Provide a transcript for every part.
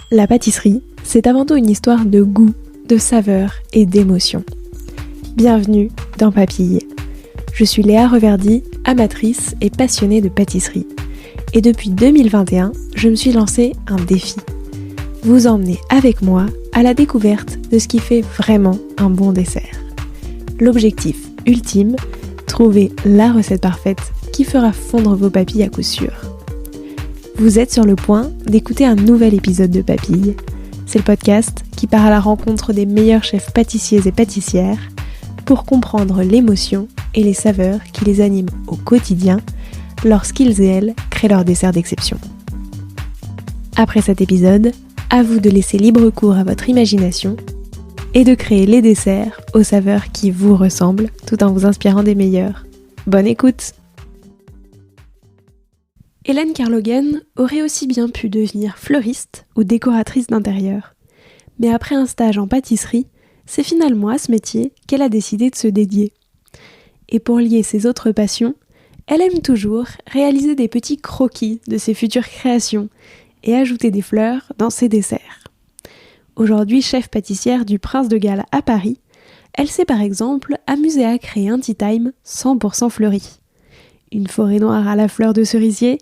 La pâtisserie, c'est avant tout une histoire de goût, de saveur et d'émotion. Bienvenue dans Papille. Je suis Léa Reverdy, amatrice et passionnée de pâtisserie. Et depuis 2021, je me suis lancé un défi. Vous emmener avec moi à la découverte de ce qui fait vraiment un bon dessert. L'objectif ultime, trouver la recette parfaite qui fera fondre vos papilles à coup sûr. Vous êtes sur le point d'écouter un nouvel épisode de Papille. C'est le podcast qui part à la rencontre des meilleurs chefs pâtissiers et pâtissières pour comprendre l'émotion et les saveurs qui les animent au quotidien lorsqu'ils et elles créent leur dessert d'exception. Après cet épisode, à vous de laisser libre cours à votre imagination et de créer les desserts aux saveurs qui vous ressemblent tout en vous inspirant des meilleurs. Bonne écoute! Hélène Carlogen aurait aussi bien pu devenir fleuriste ou décoratrice d'intérieur. Mais après un stage en pâtisserie, c'est finalement à ce métier qu'elle a décidé de se dédier. Et pour lier ses autres passions, elle aime toujours réaliser des petits croquis de ses futures créations et ajouter des fleurs dans ses desserts. Aujourd'hui chef pâtissière du Prince de Galles à Paris, elle s'est par exemple amusée à créer un tea time 100% fleuri. Une forêt noire à la fleur de cerisier,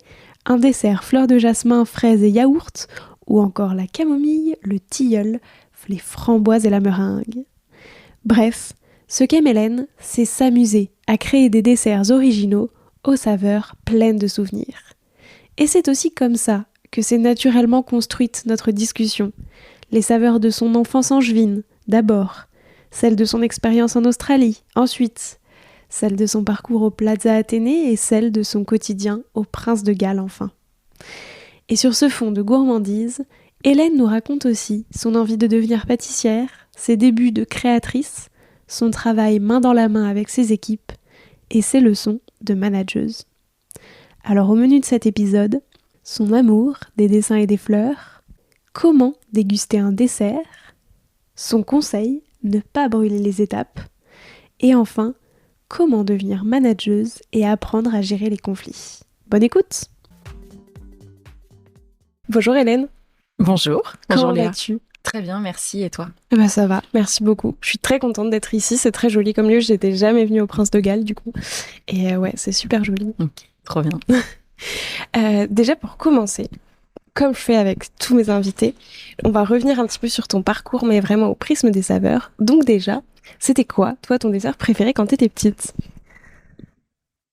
un dessert fleur de jasmin, fraises et yaourt, ou encore la camomille, le tilleul, les framboises et la meringue. Bref, ce qu'aime Hélène, c'est s'amuser à créer des desserts originaux aux saveurs pleines de souvenirs. Et c'est aussi comme ça que s'est naturellement construite notre discussion. Les saveurs de son enfance angevine, d'abord, celles de son expérience en Australie, ensuite, celle de son parcours au Plaza Athénée et celle de son quotidien au Prince de Galles enfin. Et sur ce fond de gourmandise, Hélène nous raconte aussi son envie de devenir pâtissière, ses débuts de créatrice, son travail main dans la main avec ses équipes et ses leçons de manageuse. Alors au menu de cet épisode, son amour des dessins et des fleurs, comment déguster un dessert, son conseil, ne pas brûler les étapes, et enfin, comment devenir manageuse et apprendre à gérer les conflits. Bonne écoute! Bonjour Hélène. Bonjour. Comment Léa. vas-tu? Très bien, merci. Et toi? Ça va, merci beaucoup. Je suis très contente d'être ici, c'est très joli comme lieu. J'étais jamais venue au Prince de Galles du coup. Et ouais, c'est super joli. Ok, trop bien. Déjà pour commencer, comme je fais avec tous mes invités, on va revenir un petit peu sur ton parcours, mais vraiment au prisme des saveurs. Donc déjà, c'était quoi, toi, ton dessert préféré quand t'étais petite?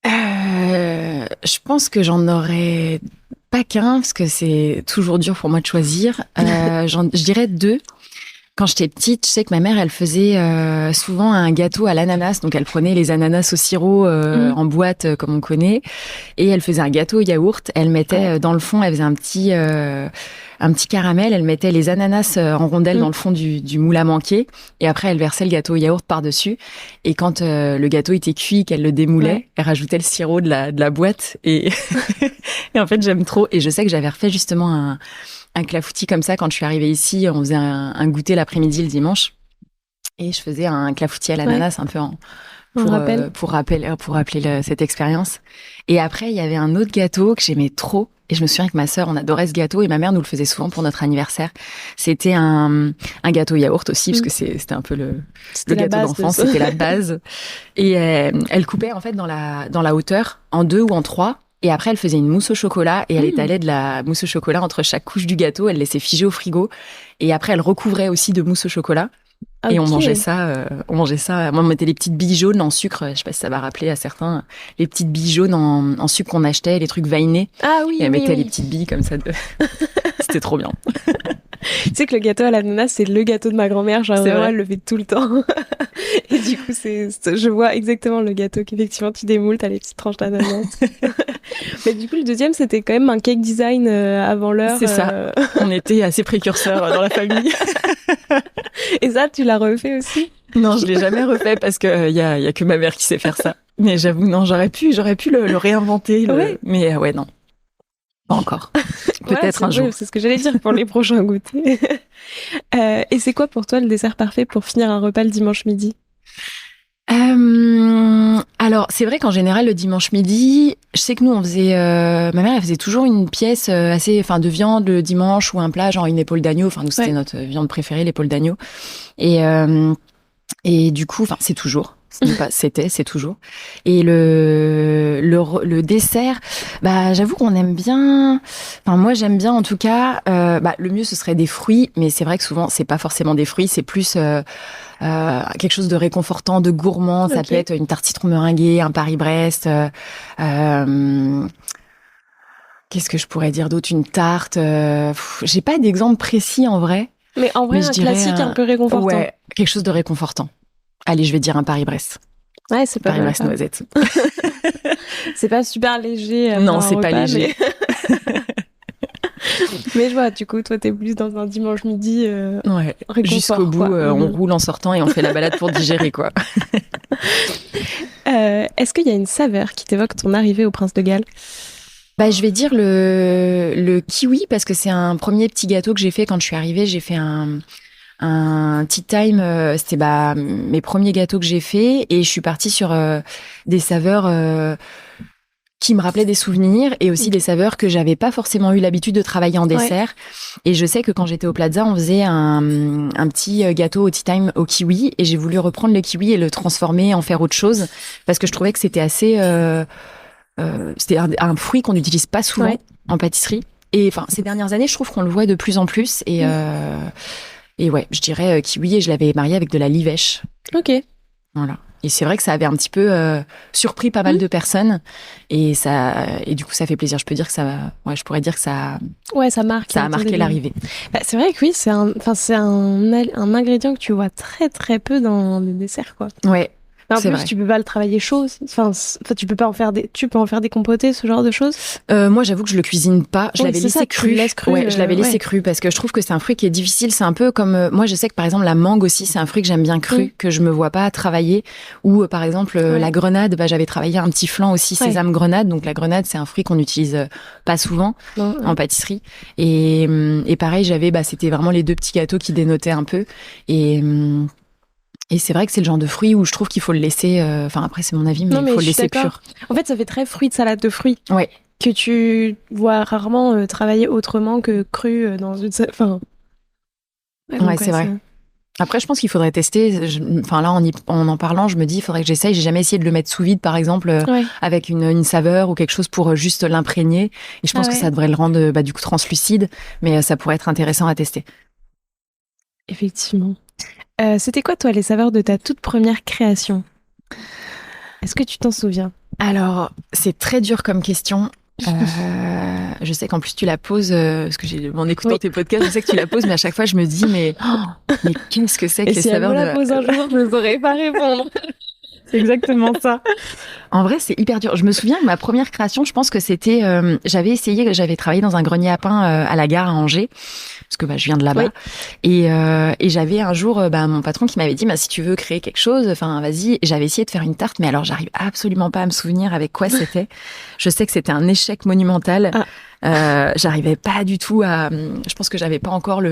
Je pense que j'en aurais pas qu'un, parce que c'est toujours dur pour moi de choisir. Je dirais deux. Quand j'étais petite, je sais que ma mère, elle faisait souvent un gâteau à l'ananas. Donc, elle prenait les ananas au sirop en boîte, comme on connaît. Et elle faisait un gâteau au yaourt. Elle mettait dans le fond, elle faisait un petit caramel. Elle mettait les ananas en rondelles dans le fond du moule à manquer. Et après, elle versait le gâteau au yaourt par-dessus. Et quand le gâteau était cuit, qu'elle le démoulait, elle rajoutait le sirop de la boîte. Et, et en fait, j'aime trop. Et je sais que j'avais refait justement un clafoutis comme ça quand je suis arrivée ici. On faisait un goûter l'après-midi le dimanche. Et je faisais un clafoutis à l'ananas un peu pour rappeler cette expérience. Et après, il y avait un autre gâteau que j'aimais trop. Et je me souviens que ma sœur, on adorait ce gâteau et ma mère nous le faisait souvent pour notre anniversaire. C'était un gâteau yaourt aussi, parce que c'était un peu le gâteau d'enfance, c'était la base. Et elle coupait en fait dans la hauteur en 2 ou en 3. Et après, elle faisait une mousse au chocolat et elle étalait de la mousse au chocolat entre chaque couche du gâteau. Elle laissait figer au frigo. Et après, elle recouvrait aussi de mousse au chocolat. Okay. Et on mangeait ça. Moi, on mettait les petites billes jaunes en sucre. Je sais pas si ça va rappeler à certains. Les petites billes jaunes en sucre qu'on achetait, les trucs vainés. Ah oui, et elle mettait les petites billes comme ça. C'était trop bien. Tu sais que le gâteau à l'ananas, c'est le gâteau de ma grand-mère. Genre, vraiment, elle le fait tout le temps. Et du coup, je vois exactement le gâteau qu'effectivement tu démoules, t'as les petites tranches d'ananas. Mais du coup, le deuxième, c'était quand même un cake design avant l'heure. C'est ça. On était assez précurseurs dans la famille. Et ça, tu l'as refait aussi? Non, je l'ai jamais refait parce que y a que ma mère qui sait faire ça. Mais j'avoue, non, j'aurais pu le réinventer. Mais ouais, non. Pas encore. Peut-être un jour. C'est ce que j'allais dire pour les prochains goûters. Et c'est quoi pour toi le dessert parfait pour finir un repas le dimanche midi? Alors, c'est vrai qu'en général, le dimanche midi, je sais que nous, on faisait... ma mère, elle faisait toujours une pièce de viande le dimanche ou un plat, genre une épaule d'agneau. Enfin, nous, c'était notre viande préférée, l'épaule d'agneau. Et du coup, enfin, c'est toujours. C'est toujours. Et le dessert, j'avoue qu'on aime bien. Enfin, moi, j'aime bien en tout cas. Le mieux, ce serait des fruits, mais c'est vrai que souvent, c'est pas forcément des fruits, c'est plus quelque chose de réconfortant, de gourmand. Ça peut être une tarte citron meringuée, un Paris-Brest. Qu'est-ce que je pourrais dire d'autre? Une tarte. J'ai pas d'exemple précis en vrai. Mais en vrai, un classique un peu réconfortant. Ouais, quelque chose de réconfortant. Allez, je vais dire un Paris-Brest. Ouais, c'est pas Paris-Brest noisette. C'est pas super léger. Non, c'est pas léger. Mais je vois, du coup, toi, t'es plus dans un dimanche midi. Ouais. Jusqu'au bout, on roule en sortant et on fait la balade pour digérer, quoi. Est-ce qu'il y a une saveur qui t'évoque ton arrivée au Prince de Galles? Je vais dire le kiwi parce que c'est un premier petit gâteau que j'ai fait quand je suis arrivée. J'ai fait un tea time, c'était mes premiers gâteaux que j'ai fait et je suis partie sur des saveurs qui me rappelaient des souvenirs et aussi des saveurs que j'avais pas forcément eu l'habitude de travailler en dessert. Ouais. Et je sais que quand j'étais au Plaza, on faisait un petit gâteau au tea time au kiwi et j'ai voulu reprendre le kiwi et le transformer, en faire autre chose parce que je trouvais que c'était assez... c'était un fruit qu'on n'utilise pas souvent en pâtisserie. Et enfin, ces dernières années, je trouve qu'on le voit de plus en plus et ouais, je dirais kiwi et je l'avais marié avec de la livèche. Ok. Voilà. Et c'est vrai que ça avait un petit peu surpris pas mal de personnes et du coup ça fait plaisir. Je peux dire que je pourrais dire que ça a marqué l'arrivée. C'est vrai que oui, c'est un ingrédient que tu vois très très peu dans les desserts, quoi. Ouais. En plus, vrai. Tu peux pas le travailler chaud. Enfin, tu peux en faire des compotés, ce genre de choses. Moi, j'avoue que je le cuisine pas. Je l'avais laissé cru. Ouais, je l'avais laissé cru parce que je trouve que c'est un fruit qui est difficile. C'est un peu comme moi, je sais que par exemple la mangue aussi, c'est un fruit que j'aime bien cru, que je me vois pas travailler. Ou par exemple la grenade, j'avais travaillé un petit flan aussi sésame grenade. Donc la grenade, c'est un fruit qu'on n'utilise pas souvent en pâtisserie. Et pareil, c'était vraiment les deux petits gâteaux qui dénotaient un peu. Et c'est vrai que c'est le genre de fruit où je trouve qu'il faut le laisser... après, c'est mon avis, mais il faut le laisser pur. En fait, ça fait très fruit de salade de fruits. Ouais. Que tu vois rarement travailler autrement que cru dans une... Enfin... Ouais, c'est vrai. Après, je pense qu'il faudrait tester. Là, en parlant, je me dis, il faudrait que j'essaye. J'ai jamais essayé de le mettre sous vide, par exemple, avec une saveur ou quelque chose pour juste l'imprégner. Et je pense que ça devrait le rendre, du coup, translucide. Mais ça pourrait être intéressant à tester. Effectivement. C'était quoi, toi, les saveurs de ta toute première création? Est-ce que tu t'en souviens? Alors, c'est très dur comme question. Je sais qu'en plus tu la poses, parce que en écoutant tes podcasts, je sais que tu la poses, mais à chaque fois je me dis, mais qu'est-ce que c'est que les saveurs de... Et si elle me la pose un jour, je ne saurais pas répondre. C'est exactement ça. En vrai, c'est hyper dur. Je me souviens que ma première création, je pense que c'était... j'avais travaillé dans un grenier à pain à la gare à Angers, parce que je viens de là-bas. Oui. Et j'avais un jour mon patron qui m'avait dit, si tu veux créer quelque chose, vas-y. Et j'avais essayé de faire une tarte, mais alors j'arrive absolument pas à me souvenir avec quoi c'était. Je sais que c'était un échec monumental. J'arrivais pas du tout à... Je pense que j'avais pas encore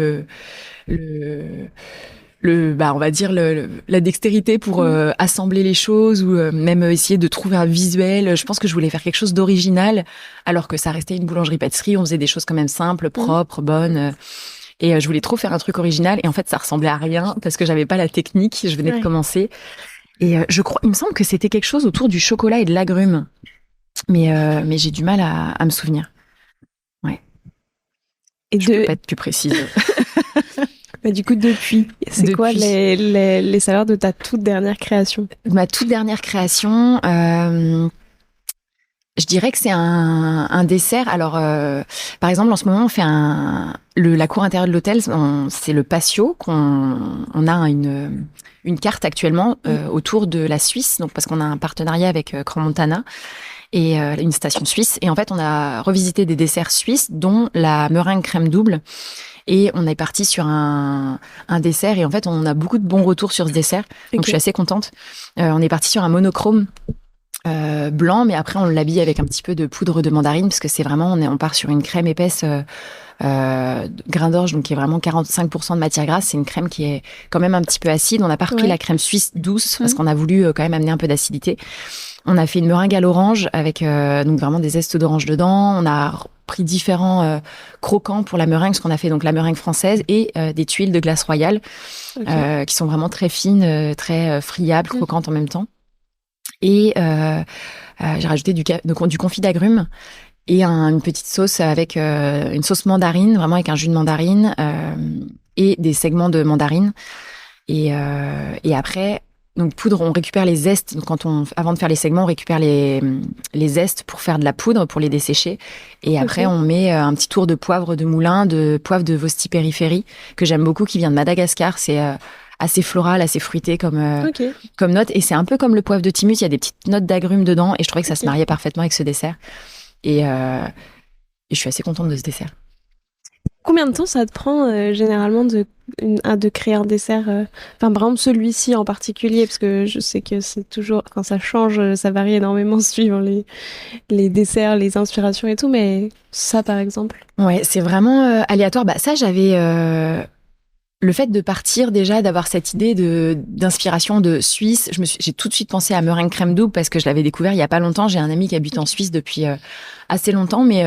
on va dire la dextérité pour assembler les choses ou même essayer de trouver un visuel. Je pense que je voulais faire quelque chose d'original alors que ça restait une boulangerie-pâtisserie. On faisait des choses quand même simples, propres, bonnes. Et je voulais trop faire un truc original et en fait ça ressemblait à rien parce que j'avais pas la technique. Je venais de commencer. Et il me semble que c'était quelque chose autour du chocolat et de l'agrumes. Mais j'ai du mal à me souvenir. Ouais. Et je peux pas être plus précise. Du coup, c'est quoi les saveurs de ta toute dernière création? Ma toute dernière création, je dirais que c'est un dessert. Alors, par exemple, en ce moment, on fait la cour intérieure de l'hôtel, c'est le patio on a une carte actuellement autour de la Suisse, donc parce qu'on a un partenariat avec Crans-Montana et une station suisse. Et en fait, on a revisité des desserts suisses, dont la meringue crème double. Et on est parti sur un dessert et en fait on a beaucoup de bons retours sur ce dessert, donc je suis assez contente. On est parti sur un monochrome blanc, mais après on l'habille avec un petit peu de poudre de mandarine parce que c'est vraiment on part sur une crème épaisse grain d'orge, donc qui est vraiment 45% de matière grasse. C'est une crème qui est quand même un petit peu acide. On n'a pas repris la crème suisse douce parce qu'on a voulu quand même amener un peu d'acidité. On a fait une meringue à l'orange avec donc vraiment des zestes d'orange dedans. On a pris différents croquants pour la meringue, parce qu'on a fait donc la meringue française et des tuiles de glace royale qui sont vraiment très fines, très friables, croquantes en même temps. Et j'ai rajouté du confit d'agrumes et une petite sauce avec une sauce mandarine, vraiment avec un jus de mandarine et des segments de mandarine. Et après, donc poudre, on récupère les zestes. Donc avant de faire les segments, on récupère les zestes pour faire de la poudre, pour les dessécher. Et après, on met un petit tour de poivre de moulin, de poivre de Vosti périphérie, que j'aime beaucoup, qui vient de Madagascar. C'est assez floral, assez fruité comme note. Et c'est un peu comme le poivre de Timut, il y a des petites notes d'agrumes dedans. Et je trouvais que ça se mariait parfaitement avec ce dessert. Et je suis assez contente de ce dessert. Combien de temps ça te prend généralement de créer un dessert Enfin, par exemple, celui-ci en particulier, parce que je sais que c'est toujours... Quand ça change, ça varie énormément suivant les desserts, les inspirations et tout, mais ça, par exemple. Ouais, c'est vraiment aléatoire. Bah, ça, j'avais... Le fait de partir déjà, d'avoir cette idée d'inspiration de Suisse, j'ai tout de suite pensé à meringue crème double parce que je l'avais découvert il y a pas longtemps. J'ai un ami qui habite en Suisse depuis assez longtemps, mais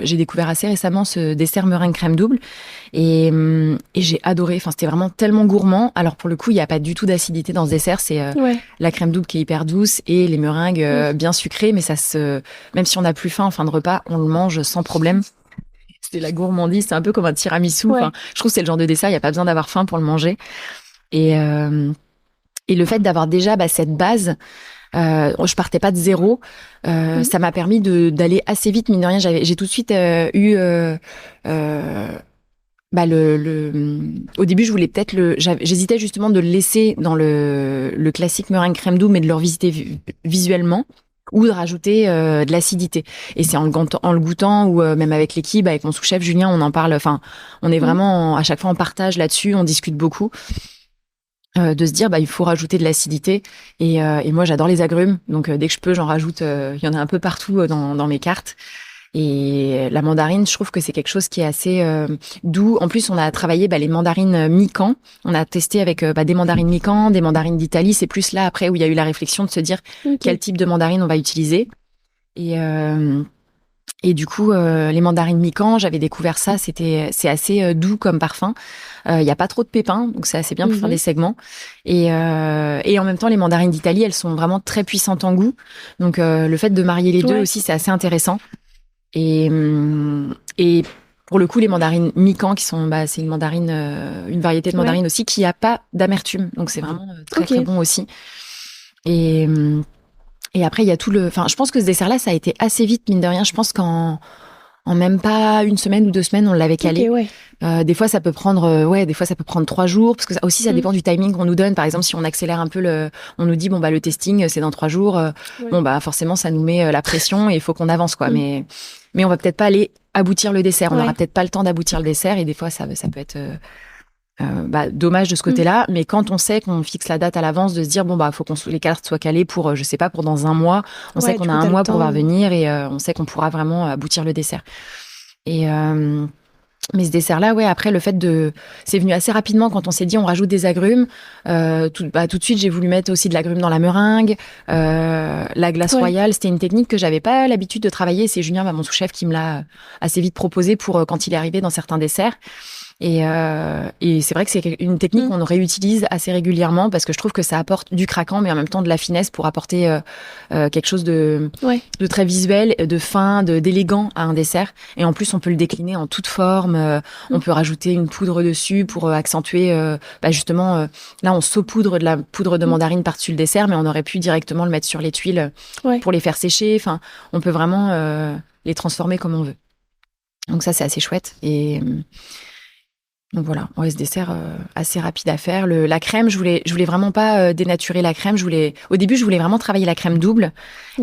j'ai découvert assez récemment ce dessert meringue crème double et j'ai adoré. Enfin, c'était vraiment tellement gourmand. Alors pour le coup, il y a pas du tout d'acidité dans ce dessert. C'est la crème double qui est hyper douce et les meringues bien sucrées, mais même si on n'a plus faim en fin de repas, on le mange sans problème. C'est la gourmandise, c'est un peu comme un tiramisu. Enfin, je trouve que c'est le genre de dessert, il n'y a pas besoin d'avoir faim pour le manger. Et le fait d'avoir déjà cette base, je partais pas de zéro, ça m'a permis d'aller assez vite, mine de rien. J'ai tout de suite eu... au début, je voulais peut-être j'hésitais justement de le laisser dans le classique meringue crème double, mais de le revisiter visuellement, ou de rajouter de l'acidité. Et c'est en le goûtant ou même avec l'équipe, avec mon sous-chef Julien, on en parle. Enfin, on est vraiment à chaque fois en partage là-dessus, on discute beaucoup. De se dire il faut rajouter de l'acidité et moi j'adore les agrumes, donc dès que je peux j'en rajoute. Il y en a un peu partout dans mes cartes. Et la mandarine, je trouve que c'est quelque chose qui est assez doux. En plus, on a travaillé les mandarines mi-camp. On a testé avec des mandarines mi-camp, des mandarines d'Italie. C'est plus là, après, où il y a eu la réflexion de se dire quel type de mandarine on va utiliser. Et du coup, les mandarines mi-camp, j'avais découvert ça. C'est assez doux comme parfum. Il y a pas trop de pépins, donc c'est assez bien pour faire des segments. Et en même temps, les mandarines d'Italie, elles sont vraiment très puissantes en goût. Donc, le fait de marier les deux aussi, c'est assez intéressant. Et pour le coup, les mandarines mi-camp, qui sont, c'est une mandarine, une variété de mandarine aussi, qui a pas d'amertume. Donc, c'est vraiment très, très bon aussi. Et après, il y a enfin, je pense que ce dessert-là, ça a été assez vite, mine de rien. Je pense qu'en même pas une semaine ou 2 semaines, on l'avait calé. Des fois, ça peut prendre, des fois, ça peut prendre 3 jours, parce que ça dépend du timing qu'on nous donne. Par exemple, si on accélère un peu on nous dit, le testing, c'est dans 3 jours. Forcément, ça nous met la pression et il faut qu'on avance, quoi. Mais on va peut-être pas aller aboutir le dessert. On n'aura peut-être pas le temps d'aboutir le dessert et des fois, ça peut être dommage de ce côté-là. Mais quand on sait qu'on fixe la date à l'avance, de se dire, faut qu'on les cartes soient calées pour, je sais pas, pour dans un mois. On sait qu'on a un mois pour venir et on sait qu'on pourra vraiment aboutir le dessert. Et mais ce dessert-là, après, le fait c'est venu assez rapidement quand on s'est dit on rajoute des agrumes. Tout de suite, j'ai voulu mettre aussi de l'agrume dans la meringue. La glace royale, c'était une technique que j'avais pas l'habitude de travailler. C'est Julien, mon sous-chef, qui me l'a assez vite proposé pour quand il est arrivé dans certains desserts. Et c'est vrai que c'est une technique qu'on réutilise assez régulièrement parce que je trouve que ça apporte du craquant, mais en même temps de la finesse pour apporter quelque chose de très visuel, de fin, d'élégant à un dessert. Et en plus, on peut le décliner en toute forme. On peut rajouter une poudre dessus pour accentuer. Justement, là, on saupoudre de la poudre de mandarine par-dessus le dessert, mais on aurait pu directement le mettre sur les tuiles pour les faire sécher. Enfin, on peut vraiment les transformer comme on veut. Donc ça, c'est assez chouette. Donc voilà, ce dessert assez rapide à faire. La crème, je voulais vraiment pas dénaturer la crème. Au début, je voulais vraiment travailler la crème double.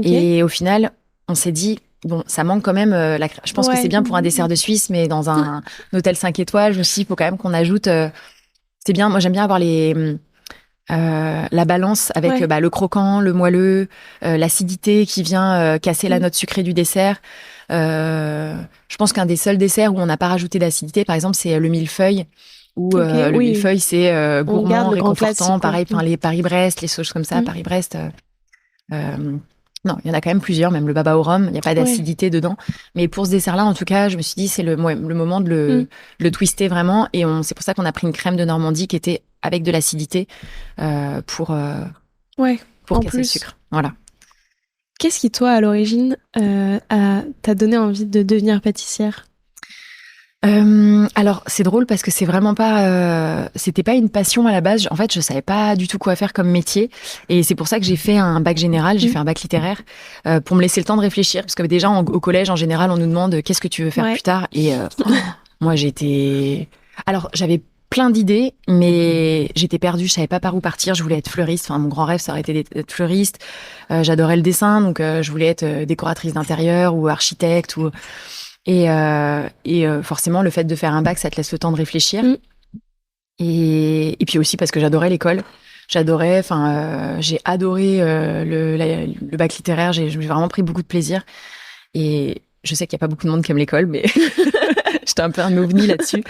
Et au final, on s'est dit, ça manque quand même la crème. Je pense que c'est bien pour un dessert de Suisse, mais dans un hôtel 5 étoiles, je me suis dit, il faut quand même qu'on ajoute. C'est bien. Moi, j'aime bien avoir la balance avec le croquant, le moelleux, l'acidité qui vient casser la note sucrée du dessert. Je pense qu'un des seuls desserts où on n'a pas rajouté d'acidité, par exemple, c'est le millefeuille. Où le millefeuille, c'est gourmand, réconfortant. Pareil, les Paris-Brest, les choses comme ça, Paris-Brest. Non, il y en a quand même plusieurs, même le baba au rhum, il n'y a pas d'acidité dedans. Mais pour ce dessert-là, en tout cas, je me suis dit, c'est le moment de le twister vraiment. Et c'est pour ça qu'on a pris une crème de Normandie qui était avec de l'acidité pour casser le sucre. Voilà. Qu'est-ce qui, toi, à l'origine, t'a donné envie de devenir pâtissière ? Alors c'est drôle parce que c'est vraiment pas c'était pas une passion à la base. En fait, je savais pas du tout quoi faire comme métier et c'est pour ça que j'ai fait un bac général, j'ai fait un bac littéraire pour me laisser le temps de réfléchir parce que déjà au collège en général, on nous demande qu'est-ce que tu veux faire plus tard et moi j'avais plein d'idées mais j'étais perdue, je savais pas par où partir, je voulais être fleuriste, enfin mon grand rêve ça aurait été d'être fleuriste. J'adorais le dessin donc je voulais être décoratrice d'intérieur ou architecte ou et forcément, le fait de faire un bac, ça te laisse le temps de réfléchir. Et puis aussi parce que j'adorais l'école. J'ai adoré le bac littéraire. J'ai vraiment pris beaucoup de plaisir. Et je sais qu'il n'y a pas beaucoup de monde qui aime l'école, mais j'étais un peu un ovni là-dessus.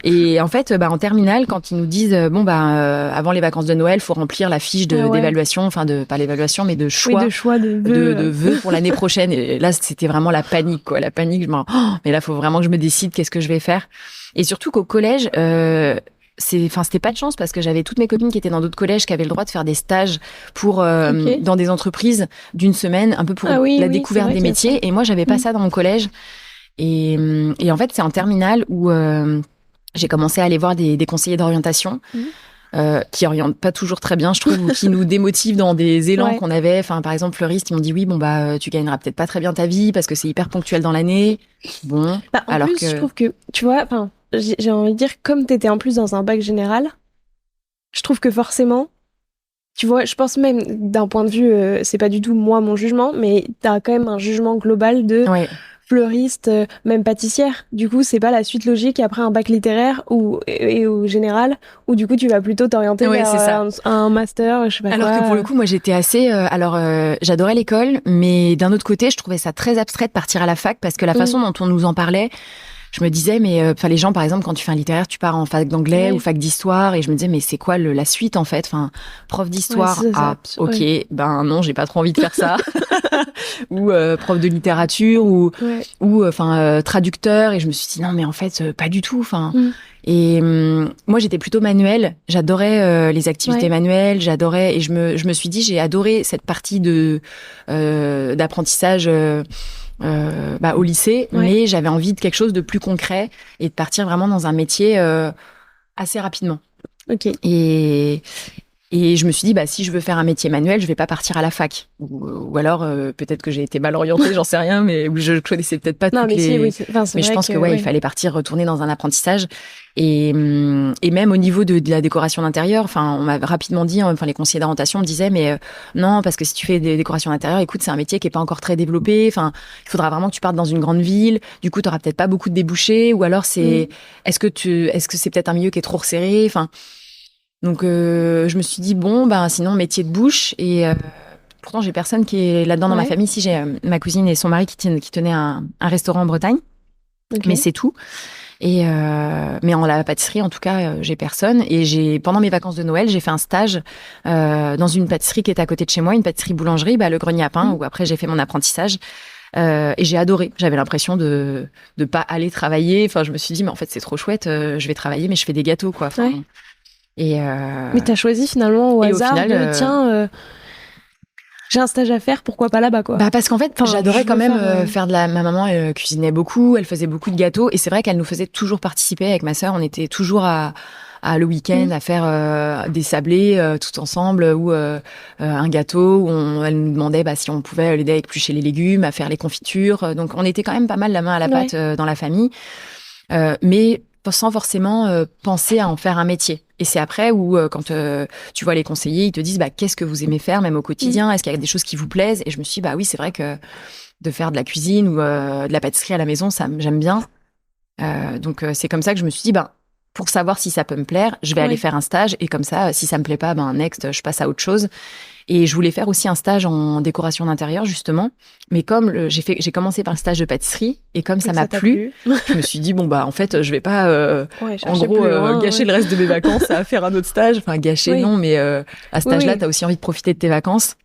Et en fait, en terminale, quand ils nous disent avant les vacances de Noël, faut remplir la fiche d'évaluation, pas l'évaluation, mais de choix, de vœux pour l'année prochaine. Et là, c'était vraiment la panique, quoi. La panique. Mais là, faut vraiment que je me décide qu'est-ce que je vais faire. Et surtout qu'au collège, c'était pas de chance parce que j'avais toutes mes copines qui étaient dans d'autres collèges qui avaient le droit de faire des stages pour dans des entreprises d'une semaine, un peu pour la découverte des métiers. Et moi, j'avais pas ça dans mon collège. Et en fait, c'est en terminale où j'ai commencé à aller voir des conseillers d'orientation qui orientent pas toujours très bien, je trouve, ou qui nous démotivent dans des élans qu'on avait. Enfin, par exemple, fleuriste, ils m'ont dit tu gagneras peut-être pas très bien ta vie parce que c'est hyper ponctuel dans l'année. Bon, en plus, je trouve que tu vois, j'ai envie de dire, comme t'étais en plus dans un bac général, je trouve que forcément, tu vois, je pense même d'un point de vue, c'est pas du tout moi mon jugement, mais t'as quand même un jugement global de fleuriste, même pâtissière. Du coup, c'est pas la suite logique après un bac littéraire et au général, où du coup tu vas plutôt t'orienter vers un master, je sais pas quoi. Alors que pour le coup, moi j'étais assez... j'adorais l'école, mais d'un autre côté, je trouvais ça très abstrait de partir à la fac parce que la façon dont on nous en parlait, je me disais, mais les gens, par exemple, quand tu fais un littéraire, tu pars en fac d'anglais ou fac d'histoire, et je me disais, mais c'est quoi la suite en fait? Enfin, prof d'histoire, non, j'ai pas trop envie de faire ça. Ou prof de littérature, ou traducteur, et je me suis dit non, mais en fait, pas du tout. Enfin, et moi, j'étais plutôt manuelle. J'adorais les activités manuelles. J'adorais, et je me suis dit, j'ai adoré cette partie d'apprentissage. Au lycée, mais j'avais envie de quelque chose de plus concret et de partir vraiment dans un métier assez rapidement. Et je me suis dit, si je veux faire un métier manuel, je vais pas partir à la fac. Ou alors, peut-être que j'ai été mal orientée, j'en sais rien, mais je connaissais peut-être pas toutes les... mais je pense que il fallait retourner dans un apprentissage. Et même au niveau de la décoration d'intérieur, on m'a rapidement dit, les conseillers d'orientation me disaient, mais non, parce que si tu fais des décorations d'intérieur, écoute, c'est un métier qui est pas encore très développé. Il faudra vraiment que tu partes dans une grande ville. Du coup, tu auras peut-être pas beaucoup de débouchés. Ou alors, est-ce que c'est peut-être un milieu qui est trop resserré? Donc, je me suis dit, sinon, métier de bouche. Et pourtant, j'ai personne qui est là-dedans dans ma famille. Si, j'ai ma cousine et son mari qui tenaient un restaurant en Bretagne. Mais c'est tout. Et mais en la pâtisserie, en tout cas, j'ai personne. Et pendant mes vacances de Noël, j'ai fait un stage dans une pâtisserie qui était à côté de chez moi, une pâtisserie boulangerie, le Grenier à pain, où après, j'ai fait mon apprentissage. Et j'ai adoré. J'avais l'impression de pas aller travailler. Je me suis dit, mais en fait, c'est trop chouette. Je vais travailler, mais je fais des gâteaux, quoi. Mais t'as choisi finalement au hasard j'ai un stage à faire, pourquoi pas là-bas, quoi. Parce qu'en fait, j'adorais quand même faire ma maman cuisinait beaucoup, elle faisait beaucoup de gâteaux, et c'est vrai qu'elle nous faisait toujours participer avec ma sœur. On était toujours à le week-end à faire des sablés tout ensemble, ou un gâteau où elle nous demandait si on pouvait l'aider à éplucher les légumes, à faire les confitures. Donc on était quand même pas mal la main à la pâte dans la famille, mais sans forcément penser à en faire un métier. Et c'est après où, quand tu vois les conseillers, ils te disent qu'est-ce que vous aimez faire, même au quotidien? Est-ce qu'il y a des choses qui vous plaisent? Et je me suis dit, oui, c'est vrai que de faire de la cuisine ou de la pâtisserie à la maison, ça, j'aime bien. Donc, c'est comme ça que je me suis dit, pour savoir si ça peut me plaire, je vais aller faire un stage et comme ça, si ça me plaît pas, next, je passe à autre chose. Et je voulais faire aussi un stage en décoration d'intérieur, justement. Mais comme j'ai commencé par le stage de pâtisserie et comme ça m'a plu, je me suis dit, en fait, je vais pas, en gros, gâcher le reste de mes vacances à faire un autre stage. Enfin, gâcher, non, mais à ce stage-là, t'as aussi envie de profiter de tes vacances.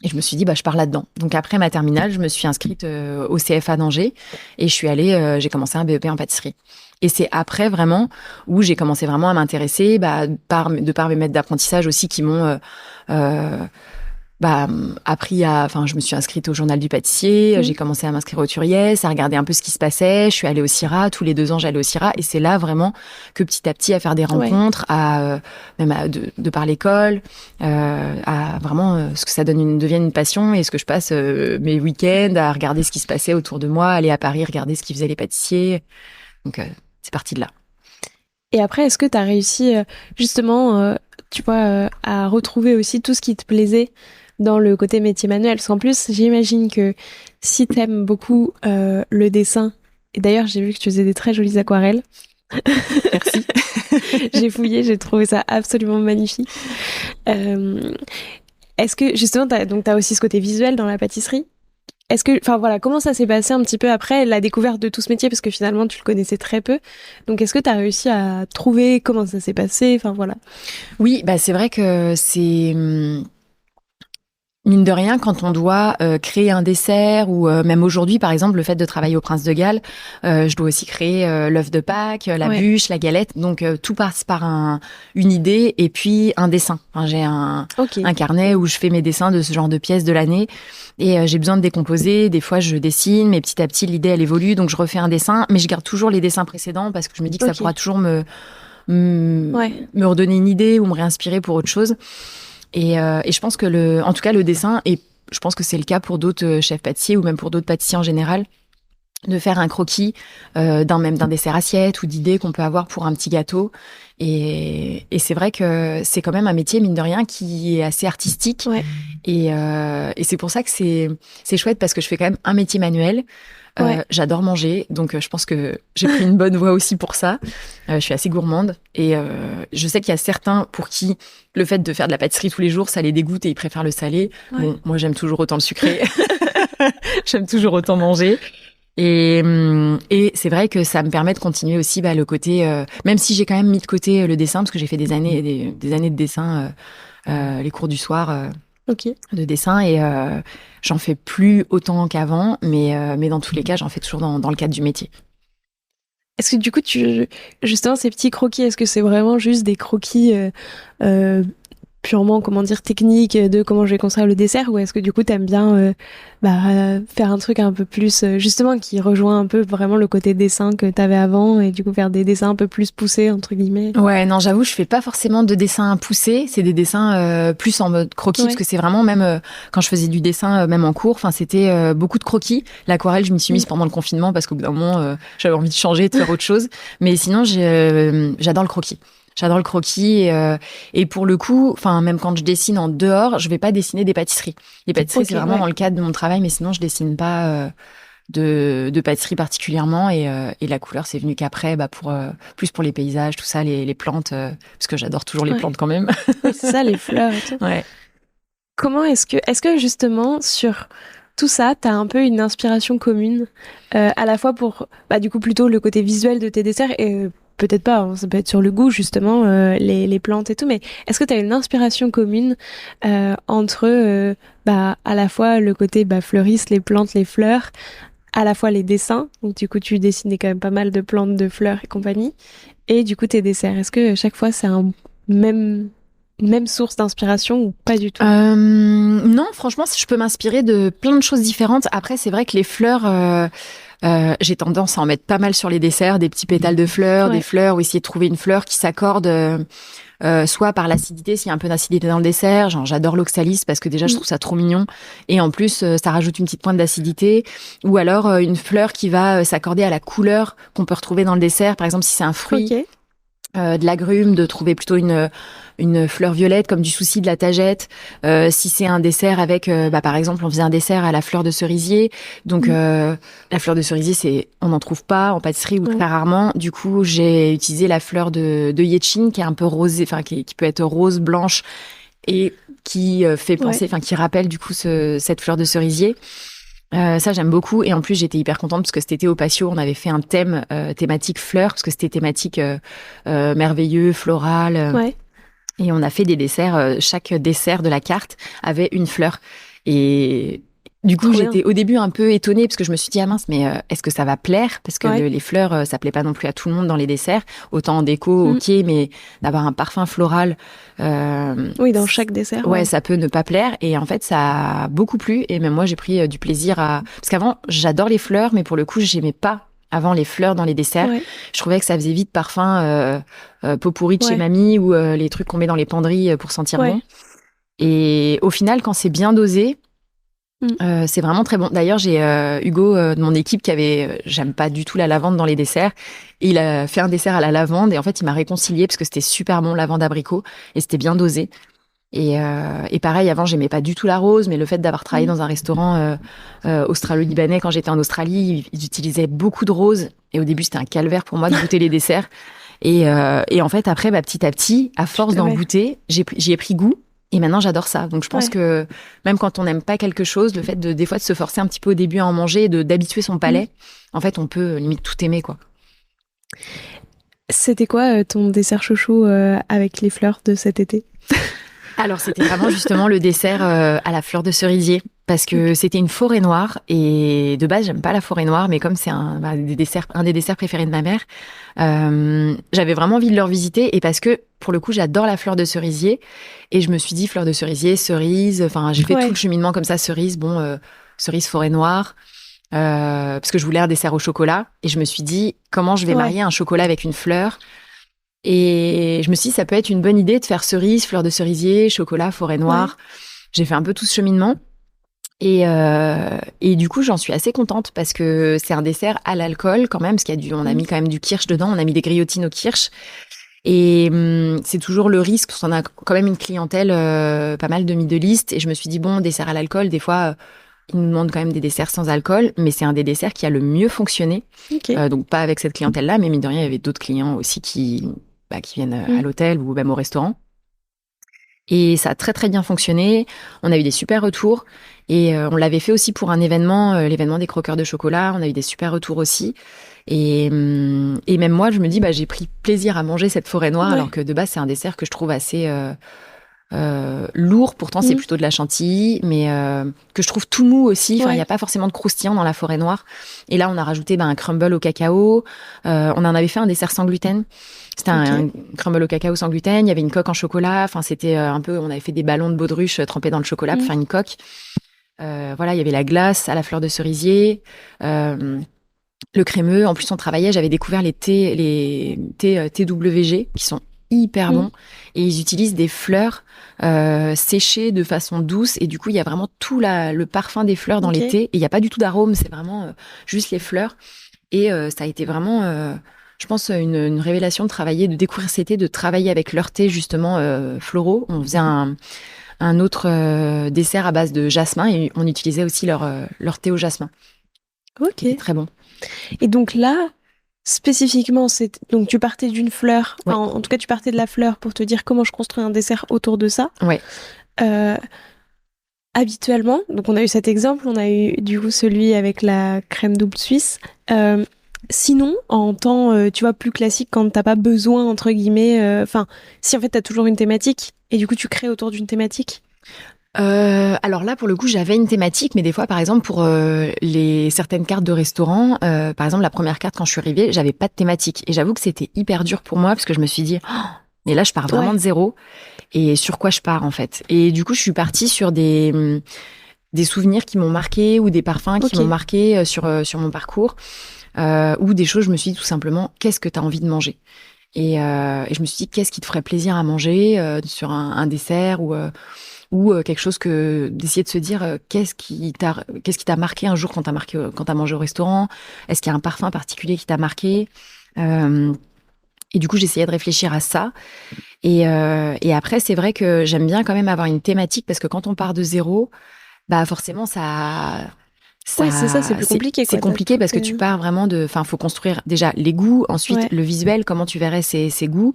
Et je me suis dit, je pars là-dedans. Donc après ma terminale, je me suis inscrite au CFA d'Angers et j'ai commencé un BEP en pâtisserie. Et c'est après vraiment où j'ai commencé vraiment à m'intéresser, de par mes maîtres d'apprentissage aussi qui m'ont appris je me suis inscrite au journal du pâtissier, j'ai commencé à m'inscrire au Turiès, à regarder un peu ce qui se passait. Je suis allée au CIRA, tous les 2 ans j'allais au CIRA, et c'est là vraiment que petit à petit à faire des rencontres, de par l'école, à vraiment ce que ça devienne une passion, et ce que je passe mes week-ends à regarder ce qui se passait autour de moi, aller à Paris regarder ce qu'ils faisaient les pâtissiers. Donc c'est parti de là. Et après, est-ce que tu as réussi justement, à retrouver aussi tout ce qui te plaisait dans le côté métier manuel? Parce qu'en plus, j'imagine que si t'aimes beaucoup le dessin, et d'ailleurs j'ai vu que tu faisais des très jolies aquarelles. Merci. J'ai fouillé, j'ai trouvé ça absolument magnifique. Est-ce que justement, t'as aussi ce côté visuel dans la pâtisserie? Comment ça s'est passé un petit peu après la découverte de tout ce métier, parce que finalement tu le connaissais très peu. Donc est-ce que tu as réussi à trouver comment ça s'est passé? Enfin voilà. Oui, c'est vrai que c'est mine de rien, quand on doit créer un dessert, ou même aujourd'hui, par exemple, le fait de travailler au Prince de Galles, je dois aussi créer l'œuf de Pâques, la bûche, la galette. Donc tout passe par une idée et puis un dessin. Enfin, j'ai un carnet où je fais mes dessins de ce genre de pièces de l'année, et j'ai besoin de décomposer. Des fois, je dessine, mais petit à petit, l'idée, elle évolue. Donc je refais un dessin, mais je garde toujours les dessins précédents parce que je me dis que ça pourra toujours me redonner une idée ou me réinspirer pour autre chose. Et je pense que en tout cas, le dessin, et je pense que c'est le cas pour d'autres chefs pâtissiers ou même pour d'autres pâtissiers en général, de faire un croquis d'un dessert assiette ou d'idées qu'on peut avoir pour un petit gâteau. Et c'est vrai que c'est quand même un métier, mine de rien, qui est assez artistique. Ouais. Et c'est pour ça que c'est chouette, parce que je fais quand même un métier manuel. J'adore manger, donc je pense que j'ai pris une bonne voie aussi pour ça. Je suis assez gourmande, et je sais qu'il y a certains pour qui le fait de faire de la pâtisserie tous les jours, ça les dégoûte et ils préfèrent le salé. Ouais. Bon, moi j'aime toujours autant le sucré, j'aime toujours autant manger. Et c'est vrai que ça me permet de continuer aussi le côté, même si j'ai quand même mis de côté le dessin, parce que j'ai fait des années de dessin, les cours du soir. De dessin, et j'en fais plus autant qu'avant, mais dans tous les cas, j'en fais toujours dans le cadre du métier. Est-ce que du coup, justement, ces petits croquis, est-ce que c'est vraiment juste des croquis purement, techniques de comment je vais construire le dessert, ou est-ce que du coup, t'aimes bien faire un truc un peu plus, justement, qui rejoint un peu vraiment le côté dessin que t'avais avant, et du coup, faire des dessins un peu plus poussés, entre guillemets? Ouais, non, j'avoue, je fais pas forcément de dessins poussés, c'est des dessins plus en mode croquis, parce que c'est vraiment, même quand je faisais du dessin, même en cours, c'était beaucoup de croquis. L'aquarelle, je m'y suis mise pendant le confinement, parce qu'au bout d'un moment, j'avais envie de changer, de faire autre chose. Mais sinon, j'adore le croquis. J'adore le croquis, et pour le coup, même quand je dessine en dehors, je vais pas dessiner des pâtisseries. Les pâtisseries, c'est vraiment dans le cadre de mon travail, mais sinon je dessine pas de pâtisserie particulièrement, et la couleur, c'est venu qu'après, plus pour les paysages, tout ça, les plantes, parce que j'adore toujours les plantes quand même. C'est ça, les fleurs et tout. Ouais. Comment est-ce que justement sur tout ça, t'as un peu une inspiration commune, à la fois pour, du coup, plutôt le côté visuel de tes desserts, et peut-être pas, ça peut être sur le goût, justement, les plantes et tout, mais est-ce que tu as une inspiration commune entre à la fois le côté fleuriste, les plantes, les fleurs, à la fois les dessins, donc du coup tu dessinais quand même pas mal de plantes, de fleurs et compagnie, et du coup tes desserts, est-ce que chaque fois c'est un même source d'inspiration ou pas du tout? Non, franchement, je peux m'inspirer de plein de choses différentes. Après, c'est vrai que les fleurs... j'ai tendance à en mettre pas mal sur les desserts, des petits pétales de fleurs, des fleurs, ou essayer de trouver une fleur qui s'accorde soit par l'acidité, s'il y a un peu d'acidité dans le dessert. Genre, j'adore l'oxalis parce que déjà, je trouve ça trop mignon. Et en plus, ça rajoute une petite pointe d'acidité. Ou alors, une fleur qui va s'accorder à la couleur qu'on peut retrouver dans le dessert. Par exemple, si c'est un fruit. de l'agrumes, de trouver plutôt une fleur violette comme du souci, de la tagette. Si c'est un dessert avec, par exemple, on faisait un dessert à la fleur de cerisier. Donc, la fleur de cerisier, on n'en trouve pas en pâtisserie ou très rarement. Du coup, j'ai utilisé la fleur de yetchine qui est un peu rosée, enfin, qui peut être rose, blanche et qui fait penser, enfin, qui rappelle du coup cette fleur de cerisier. Ça, j'aime beaucoup. Et en plus, j'étais hyper contente parce que cet été au patio, on avait fait un thème thématique fleurs, parce que c'était thématique merveilleux, floral. Et on a fait des desserts. Chaque dessert de la carte avait une fleur. Et du coup, j'étais au début un peu étonnée parce que je me suis dit, ah mince, mais est-ce que ça va plaire? Parce que les fleurs, ça plaît pas non plus à tout le monde dans les desserts. Autant en déco, ok, mais d'avoir un parfum floral. Oui, dans chaque dessert. Ouais, ça peut ne pas plaire. Et en fait, ça a beaucoup plu. Et même moi, j'ai pris du plaisir à... Parce qu'avant, j'adore les fleurs, mais pour le coup, j'aimais pas avant les fleurs dans les desserts. Je trouvais que ça faisait vite parfum pot pourri de chez mamie ou les trucs qu'on met dans les penderies pour sentir bon. Et au final, quand c'est bien dosé, c'est vraiment très bon. D'ailleurs, j'ai Hugo de mon équipe qui avait... j'aime pas du tout la lavande dans les desserts. Et il a fait un dessert à la lavande. Et en fait, il m'a réconcilié parce que c'était super bon, lavande abricot. Et c'était bien dosé. Et pareil, avant, j'aimais pas du tout la rose, mais le fait d'avoir travaillé dans un restaurant australo-libanais quand j'étais en Australie, ils utilisaient beaucoup de roses. Et au début, c'était un calvaire pour moi de goûter les desserts. Et en fait, après, petit à petit, à force d'en goûter, j'y ai pris goût. Et maintenant, j'adore ça. Donc, je pense que même quand on n'aime pas quelque chose, le fait des fois de se forcer un petit peu au début à en manger et d'habituer son palais, en fait, on peut limite tout aimer, quoi. C'était quoi ton dessert chouchou avec les fleurs de cet été? Alors, c'était vraiment justement le dessert à la fleur de cerisier, parce que c'était une forêt noire, et de base, j'aime pas la forêt noire, mais comme c'est un des desserts préférés de ma mère, j'avais vraiment envie de le revisiter, et parce que, pour le coup, j'adore la fleur de cerisier, et je me suis dit, fleur de cerisier, cerise, enfin, j'ai fait tout le cheminement comme ça, cerise, cerise forêt noire, parce que je voulais un dessert au chocolat, et je me suis dit, comment je vais marier un chocolat avec une fleur? Et je me suis dit, ça peut être une bonne idée de faire cerise, fleur de cerisier, chocolat, forêt noire. J'ai fait un peu tout ce cheminement. Et du coup, j'en suis assez contente parce que c'est un dessert à l'alcool quand même, parce on a mis quand même du kirsch dedans, on a mis des griotines au kirsch. Et c'est toujours le risque, parce qu'on a quand même une clientèle pas mal de middle east. Et je me suis dit, bon, dessert à l'alcool, des fois... ils nous demandent quand même des desserts sans alcool, mais c'est un des desserts qui a le mieux fonctionné. Donc pas avec cette clientèle-là, mais mine de rien, il y avait d'autres clients aussi qui viennent à l'hôtel ou même au restaurant. Et ça a très très bien fonctionné. On a eu des super retours. Et on l'avait fait aussi pour un événement, l'événement des croqueurs de chocolat. On a eu des super retours aussi. Et même moi, je me dis, j'ai pris plaisir à manger cette forêt noire, alors que de base, c'est un dessert que je trouve assez... lourd, pourtant c'est plutôt de la chantilly, mais que je trouve tout mou aussi. Enfin, il n'y a pas forcément de croustillant dans la forêt noire. Et là, on a rajouté un crumble au cacao. On en avait fait un dessert sans gluten. C'était un crumble au cacao sans gluten. Il y avait une coque en chocolat. Enfin, c'était un peu. On avait fait des ballons de baudruche trempés dans le chocolat pour faire une coque. Voilà, il y avait la glace à la fleur de cerisier. Le crémeux. En plus, on travaillait. J'avais découvert les thés TWG qui sont hyper bons, et ils utilisent des fleurs séchées de façon douce, et du coup il y a vraiment tout le parfum des fleurs dans les thés, et il n'y a pas du tout d'arôme, c'est vraiment juste les fleurs. Et ça a été vraiment je pense une révélation de découvrir ces thés, de travailler avec leurs thés justement floraux. On faisait un autre dessert à base de jasmin, et on utilisait aussi leur thé au jasmin. C'était très bon. Et donc là, spécifiquement, donc tu partais d'une fleur, en tout cas tu partais de la fleur pour te dire comment je construis un dessert autour de ça. Habituellement, donc on a eu cet exemple, on a eu du coup celui avec la crème double suisse. Sinon, en temps, tu vois, plus classique, quand t'as pas besoin, entre guillemets, si en fait t'as toujours une thématique, et du coup tu crées autour d'une thématique. Alors là, pour le coup, j'avais une thématique, mais des fois, par exemple, pour certaines cartes de restaurant, par exemple, la première carte, quand je suis arrivée, j'avais pas de thématique. Et j'avoue que c'était hyper dur pour moi, parce que je me suis dit, et là, je pars vraiment de zéro. Et sur quoi je pars, en fait? Et du coup, je suis partie sur des souvenirs qui m'ont marqué, ou des parfums qui m'ont marqué sur mon parcours, ou des choses, je me suis dit tout simplement, qu'est-ce que tu as envie de manger? Et je me suis dit, qu'est-ce qui te ferait plaisir à manger sur un dessert, ou quelque chose d'essayer de se dire qu'est-ce qui t'a marqué un jour quand t'as mangé au restaurant? Est-ce qu'il y a un parfum particulier qui t'a marqué? Et du coup, j'essayais de réfléchir à ça. Et après, c'est vrai que j'aime bien quand même avoir une thématique parce que quand on part de zéro, bah forcément, Ouais, c'est ça, c'est plus compliqué, c'est quoi. compliqué parce que tu pars vraiment enfin, faut construire déjà les goûts, ensuite le visuel, comment tu verrais ces goûts.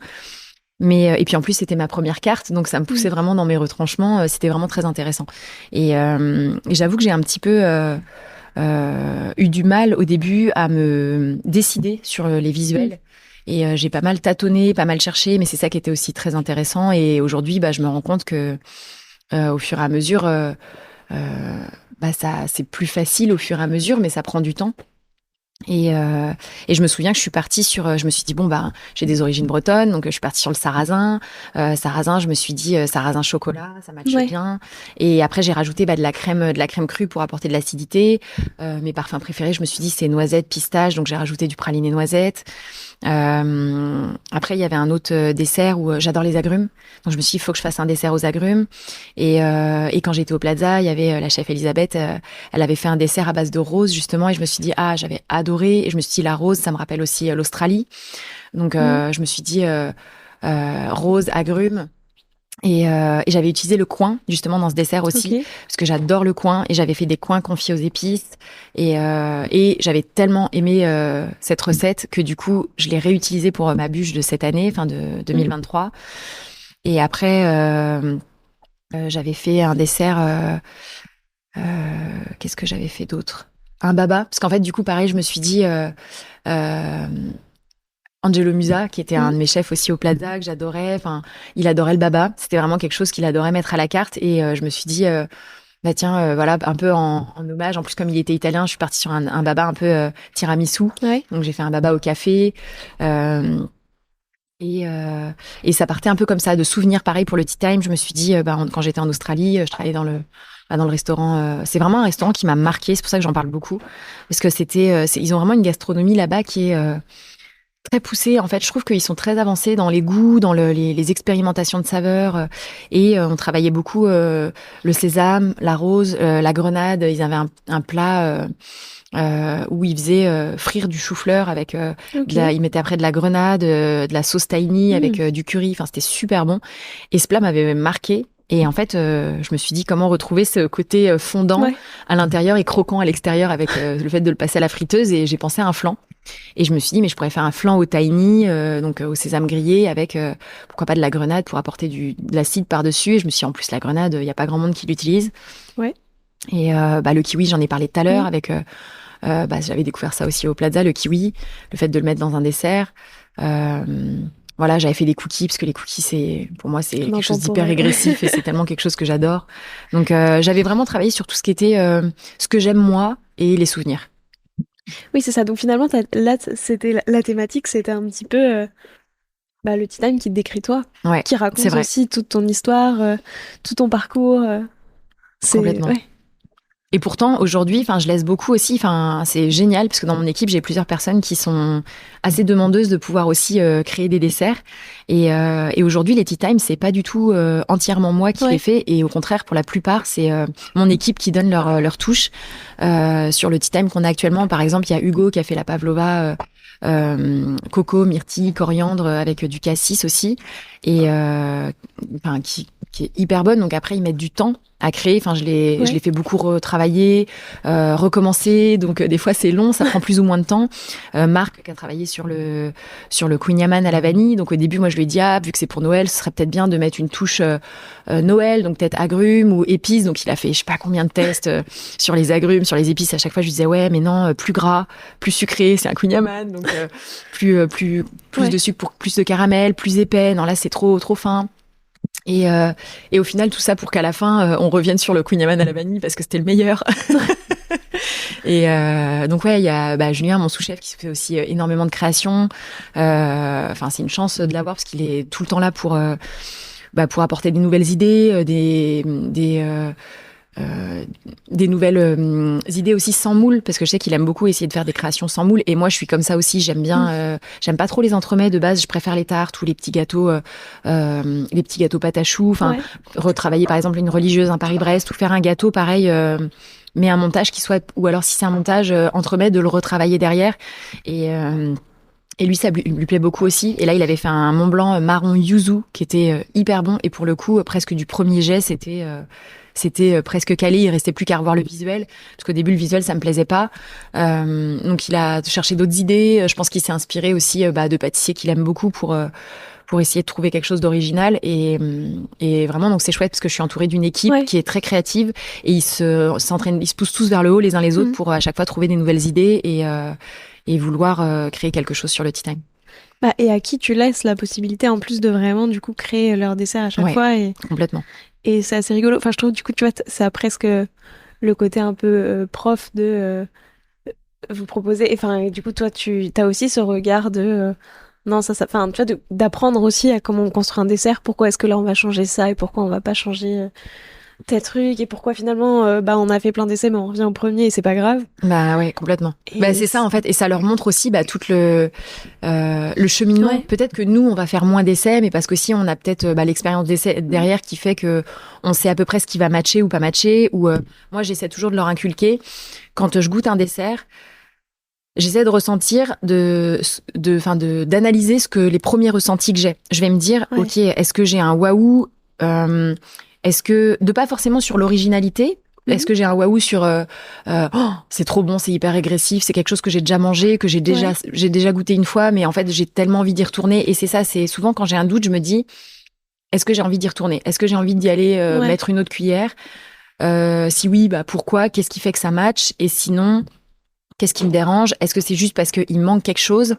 Mais et puis en plus, c'était ma première carte, donc ça me poussait vraiment dans mes retranchements. C'était vraiment très intéressant. Et j'avoue que j'ai un petit peu eu du mal au début à me décider sur les visuels. Et j'ai pas mal tâtonné, pas mal cherché, mais c'est ça qui était aussi très intéressant. Et aujourd'hui, bah, je me rends compte que au fur et à mesure, bah, c'est plus facile au fur et à mesure, mais ça prend du temps. Et je me souviens que je suis partie je me suis dit bon bah j'ai des origines bretonnes, donc je suis partie sur le sarrasin. Sarrasin, je me suis dit sarrasin chocolat, ça matche bien. Et après j'ai rajouté de la crème crue pour apporter de l'acidité. Mes parfums préférés, je me suis dit c'est noisette, pistache, donc j'ai rajouté du praliné noisette. Après il y avait un autre dessert où j'adore les agrumes, donc je me suis dit il faut que je fasse un dessert aux agrumes. Et quand j'étais au Plaza, il y avait la chef Elisabeth, elle avait fait un dessert à base de rose justement, et je me suis dit j'avais adoré. Et je me suis dit la rose, ça me rappelle aussi l'Australie, donc je me suis dit rose, agrumes. Et j'avais utilisé le coing justement dans ce dessert aussi, parce que j'adore le coing, et j'avais fait des coings confiés aux épices, et j'avais tellement aimé cette recette que du coup je l'ai réutilisée pour ma bûche de cette année, fin de 2023. Et après j'avais fait un dessert, qu'est-ce que j'avais fait d'autre? Un baba, parce qu'en fait du coup pareil, je me suis dit Angelo Musa, qui était un de mes chefs aussi au Plaza, que j'adorais. Enfin, il adorait le baba. C'était vraiment quelque chose qu'il adorait mettre à la carte. Et je me suis dit, bah tiens, voilà, un peu en hommage. En plus, comme il était italien, je suis partie sur un baba un peu tiramisu. Ouais. Donc j'ai fait un baba au café. Et ça partait un peu comme ça, de souvenirs. Pareil pour le tea time. Je me suis dit, quand j'étais en Australie, je travaillais dans le restaurant. C'est vraiment un restaurant qui m'a marqué. C'est pour ça que j'en parle beaucoup, parce que ils ont vraiment une gastronomie là-bas qui est très poussé. En fait, je trouve qu'ils sont très avancés dans les goûts, dans les expérimentations de saveurs. Et on travaillait beaucoup le sésame, la rose, la grenade. Ils avaient un plat où ils faisaient frire du chou-fleur avec ils mettaient après de la grenade, de la sauce tahini avec du curry. Enfin, c'était super bon. Et ce plat m'avait marqué. Et en fait, je me suis dit comment retrouver ce côté fondant à l'intérieur et croquant à l'extérieur avec le fait de le passer à la friteuse. Et j'ai pensé à un flan. Et je me suis dit, mais je pourrais faire un flan au tahini, donc au sésame grillé, avec pourquoi pas de la grenade pour apporter de l'acide par-dessus. Et je me suis dit, en plus, la grenade, il n'y a pas grand monde qui l'utilise. Ouais. Et le kiwi, j'en ai parlé tout à l'heure, avec j'avais découvert ça aussi au Plaza, le kiwi, le fait de le mettre dans un dessert. Voilà, j'avais fait des cookies, parce que les cookies, pour moi, c'est quelque chose d'hyper régressif et c'est tellement quelque chose que j'adore. Donc, j'avais vraiment travaillé sur tout ce qui était ce que j'aime moi et les souvenirs. Oui, c'est ça. Donc finalement, là, c'était la thématique, c'était un petit peu le tea time qui te décrit toi, qui raconte aussi toute ton histoire, tout ton parcours. Complètement. Ouais. Et pourtant, aujourd'hui, je laisse beaucoup aussi. C'est génial parce que dans mon équipe, j'ai plusieurs personnes qui sont assez demandeuses de pouvoir aussi créer des desserts. Et aujourd'hui, les tea time, c'est pas du tout entièrement moi qui les fais. Et au contraire, pour la plupart, c'est mon équipe qui donne leur touche sur le tea time qu'on a actuellement. Par exemple, il y a Hugo qui a fait la pavlova. Coco, myrtille, coriandre avec du cassis aussi, et qui est hyper bonne. Donc après, ils mettent du temps à créer. Je l'ai fait beaucoup retravailler, recommencer. Donc des fois, c'est long, ça prend plus ou moins de temps. Marc qui a travaillé sur le Queen Yaman à la vanille. Donc au début, moi, je lui ai dit, vu que c'est pour Noël, ce serait peut-être bien de mettre une touche Noël, donc peut-être agrumes ou épices. Donc il a fait, je sais pas combien de tests sur les agrumes, sur les épices. À chaque fois, je lui disais, ouais, mais non, plus gras, plus sucré, c'est un Queen Yaman. Donc plus de sucre pour plus de caramel, plus épais. Non, là, c'est trop fin. Et au final, tout ça pour qu'à la fin, on revienne sur le Queen Yaman à la vanille parce que c'était le meilleur. Et donc il y a Julien, mon sous-chef, qui se fait aussi énormément de création. C'est une chance de l'avoir parce qu'il est tout le temps là pour apporter des nouvelles idées, des nouvelles idées aussi sans moule, parce que je sais qu'il aime beaucoup essayer de faire des créations sans moule, et moi je suis comme ça aussi. J'aime bien j'aime pas trop les entremets de base, je préfère les tartes ou les petits gâteaux pâte à choux, retravailler par exemple une religieuse, un Paris-Brest, ou faire un gâteau pareil, mais un montage qui soit, ou alors si c'est un montage entremets, de le retravailler derrière. Et lui, ça lui plaît beaucoup aussi. Et là, il avait fait un Mont Blanc marron yuzu qui était hyper bon. Et pour le coup, presque du premier jet, c'était presque calé. Il restait plus qu'à revoir le visuel. Parce qu'au début, le visuel, ça me plaisait pas. Donc, il a cherché d'autres idées. Je pense qu'il s'est inspiré aussi de pâtissiers qu'il aime beaucoup pour essayer de trouver quelque chose d'original. Et vraiment, donc c'est chouette parce que je suis entourée d'une équipe qui est très créative. Et ils se poussent tous vers le haut les uns les autres pour à chaque fois trouver des nouvelles idées et vouloir créer quelque chose sur le tea time. Et à qui tu laisses la possibilité en plus de vraiment du coup créer leur dessert à chaque fois complètement. Et c'est assez rigolo. Enfin, je trouve du coup, tu vois, ça a presque le côté un peu prof de vous proposer. Enfin, du coup, toi, tu as aussi ce regard de non, enfin, tu vois, d'apprendre aussi à comment on construit un dessert. Pourquoi est-ce que là on va changer ça et pourquoi on va pas changer tes trucs et pourquoi finalement on a fait plein d'essais mais on revient au premier et c'est pas grave. Ouais, complètement. C'est ça en fait, et ça leur montre aussi tout le cheminement. Peut-être que nous on va faire moins d'essais, mais parce qu'aussi on a peut-être l'expérience d'essai derrière qui fait que on sait à peu près ce qui va matcher ou pas matcher. Ou moi j'essaie toujours de leur inculquer quand je goûte un dessert. J'essaie de ressentir, d'analyser ce que les premiers ressentis que j'ai. Je vais me dire, ok, est-ce que j'ai un waouh est-ce que, de pas forcément sur l'originalité, est-ce que j'ai un waouh sur c'est trop bon, c'est hyper régressif, c'est quelque chose que j'ai déjà mangé, que j'ai déjà goûté une fois, mais en fait j'ai tellement envie d'y retourner. Et c'est ça, c'est souvent quand j'ai un doute, je me dis, est-ce que j'ai envie d'y retourner? Est-ce que j'ai envie d'y aller mettre une autre cuillère? Si oui, pourquoi? Qu'est-ce qui fait que ça match? Et sinon, qu'est-ce qui me dérange? Est-ce que c'est juste parce qu'il manque quelque chose?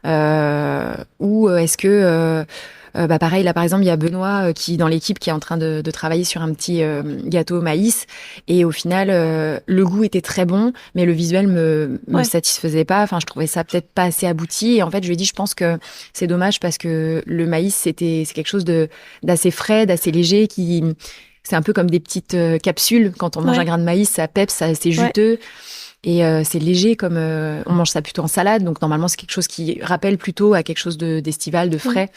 Ou est-ce que... pareil, là, par exemple, il y a Benoît qui, dans l'équipe, qui est en train de travailler sur un petit gâteau au maïs. Et au final, le goût était très bon, mais le visuel me satisfaisait pas. Enfin, je trouvais ça peut-être pas assez abouti. Et en fait, je lui ai dit, je pense que c'est dommage parce que le maïs, c'est quelque chose d'assez frais, d'assez léger, c'est un peu comme des petites capsules. Quand on mange un grain de maïs, ça peps, c'est juteux. Et c'est léger, comme on mange ça plutôt en salade. Donc, normalement, c'est quelque chose qui rappelle plutôt à quelque chose d'estival, de frais.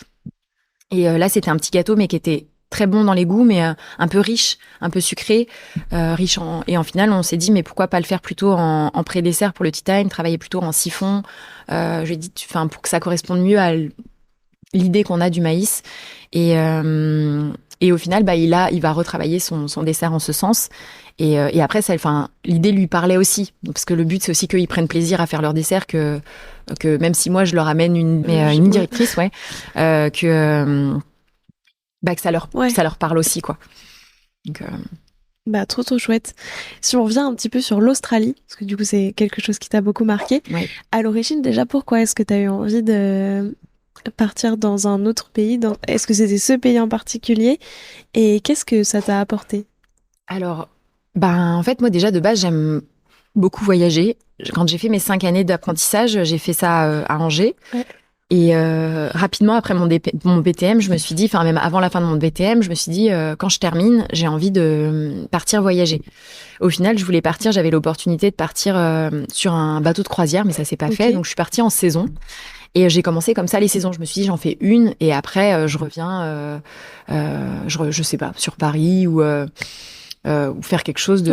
Et là, c'était un petit gâteau, mais qui était très bon dans les goûts, mais un peu riche, un peu sucré, riche Et en final, on s'est dit, mais pourquoi pas le faire plutôt en pré-dessert pour le tea time, travailler plutôt en siphon. Je lui ai dit, pour que ça corresponde mieux à l'idée qu'on a du maïs. Et au final, il va retravailler son dessert en ce sens. Et après, l'idée lui parlait aussi. Parce que le but, c'est aussi qu'ils prennent plaisir à faire leur dessert, que même si moi, je leur amène une directrice, que ça leur parle aussi, quoi. Donc, trop, trop chouette. Si on revient un petit peu sur l'Australie, parce que du coup, c'est quelque chose qui t'a beaucoup marqué. À l'origine, déjà, pourquoi est-ce que tu as eu envie de partir dans un autre pays? Est-ce que c'était ce pays en particulier? Et qu'est-ce que ça t'a apporté? Alors, en fait, moi, déjà, de base, j'aime beaucoup voyager. Quand j'ai fait mes 5 années d'apprentissage, j'ai fait ça à Angers. Et rapidement, après mon BTM, je me suis dit, même avant la fin de mon BTM, je me suis dit, quand je termine, j'ai envie de partir voyager. Au final, je voulais partir, j'avais l'opportunité de partir sur un bateau de croisière, mais ça s'est pas fait. Donc, je suis partie en saison. Et j'ai commencé comme ça les saisons. Je me suis dit, j'en fais une. Et après, je reviens, je sais pas, sur Paris ou faire quelque chose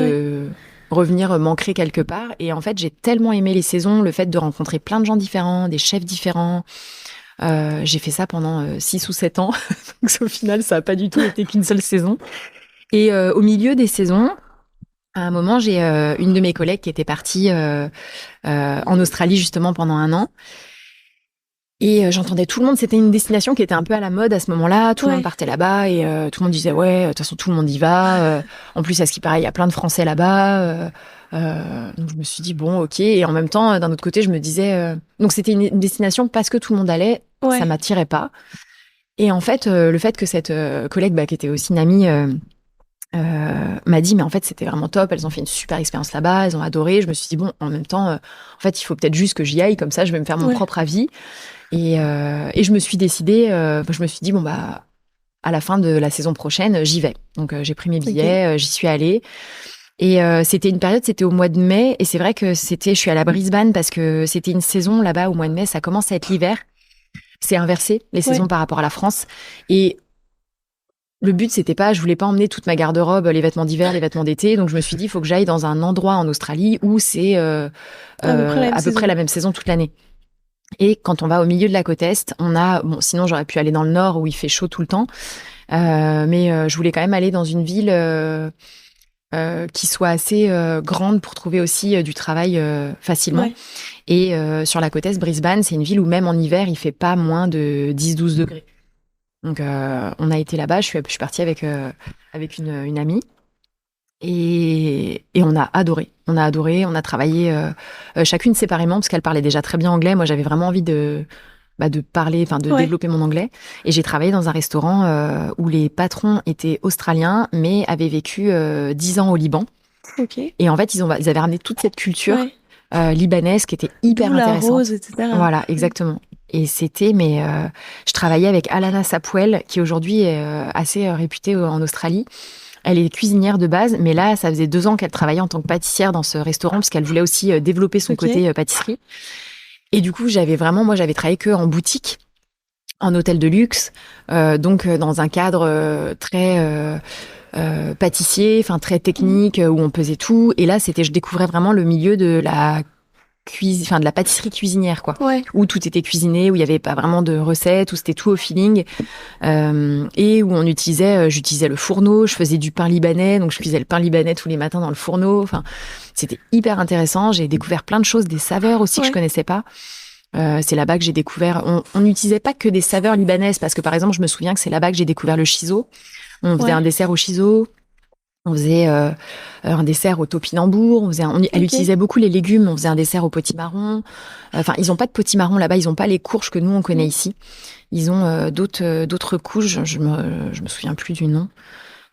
revenir m'ancrer quelque part. Et en fait, j'ai tellement aimé les saisons, le fait de rencontrer plein de gens différents, des chefs différents. J'ai fait ça pendant 6 ou 7 ans. Donc au final, ça n'a pas du tout été qu'une seule saison. Et au milieu des saisons, à un moment, j'ai une de mes collègues qui était partie en Australie justement pendant 1 an. Et j'entendais tout le monde, c'était une destination qui était un peu à la mode à ce moment-là, tout le monde partait là-bas et tout le monde disait de toute façon tout le monde y va. En plus, à ce qui paraît, il y a plein de Français là-bas. Donc je me suis dit bon, ok. Et en même temps, d'un autre côté, je me disais donc c'était une destination parce que tout le monde allait, ça m'attirait pas. Et en fait, le fait que cette collègue qui était aussi une amie m'a dit mais en fait c'était vraiment top, elles ont fait une super expérience là-bas, elles ont adoré. Je me suis dit bon, en même temps, en fait il faut peut-être juste que j'y aille, comme ça je vais me faire mon propre avis. Et je me suis décidée, je me suis dit, à la fin de la saison prochaine, j'y vais. Donc, j'ai pris mes billets, j'y suis allée. Et c'était au mois de mai. Et c'est vrai que je suis allée à Brisbane parce que c'était une saison là-bas, au mois de mai, ça commence à être l'hiver. C'est inversé, les saisons par rapport à la France. Et le but, je voulais pas emmener toute ma garde-robe, les vêtements d'hiver, les vêtements d'été. Donc, je me suis dit, il faut que j'aille dans un endroit en Australie où c'est à peu près la même saison toute l'année. Et quand on va au milieu de la côte Est, on a... Bon, sinon, j'aurais pu aller dans le Nord où il fait chaud tout le temps. Mais je voulais quand même aller dans une ville qui soit assez grande pour trouver aussi du travail facilement. Ouais. Et sur la côte Est, Brisbane, c'est une ville où même en hiver, il fait pas moins de 10-12 degrés. Donc, on a été là-bas. Je suis partie avec une amie. Et on a adoré. On a adoré. On a travaillé chacune séparément parce qu'elle parlait déjà très bien anglais. Moi, j'avais vraiment envie de parler, enfin de développer mon anglais. Et j'ai travaillé dans un restaurant où les patrons étaient australiens, mais avaient vécu 10 ans au Liban. Ok. Et en fait, ils avaient ramené toute cette culture libanaise qui était hyper D'où la intéressante. rose, etc. Voilà, exactement. Et c'était, je travaillais avec Alana Sapwell, qui aujourd'hui est assez réputée en Australie. Elle est cuisinière de base, mais là, ça faisait 2 ans qu'elle travaillait en tant que pâtissière dans ce restaurant, parce qu'elle voulait aussi développer son côté pâtisserie. Et du coup, j'avais travaillé que en boutique, en hôtel de luxe, donc dans un cadre très pâtissier, enfin très technique, où on pesait tout. Et là, je découvrais vraiment le milieu de la de la pâtisserie cuisinière, quoi. Ouais. Où tout était cuisiné, où il y avait pas vraiment de recettes, où c'était tout au feeling, et où j'utilisais le fourneau, je faisais du pain libanais, donc je cuisais le pain libanais tous les matins dans le fourneau. Enfin, c'était hyper intéressant. J'ai découvert plein de choses, des saveurs aussi que je connaissais pas. C'est là-bas que j'ai découvert. On n'utilisait pas que des saveurs libanaises, parce que par exemple, je me souviens que c'est là-bas que j'ai découvert le shiso. On faisait un dessert au shiso. On faisait un dessert au topinambour. Elle utilisait beaucoup les légumes. On faisait un dessert au potimarron. Enfin, ils ont pas de potimarron là-bas. Ils ont pas les courges que nous on connaît ici. Ils ont d'autres couches. Je me souviens plus du nom.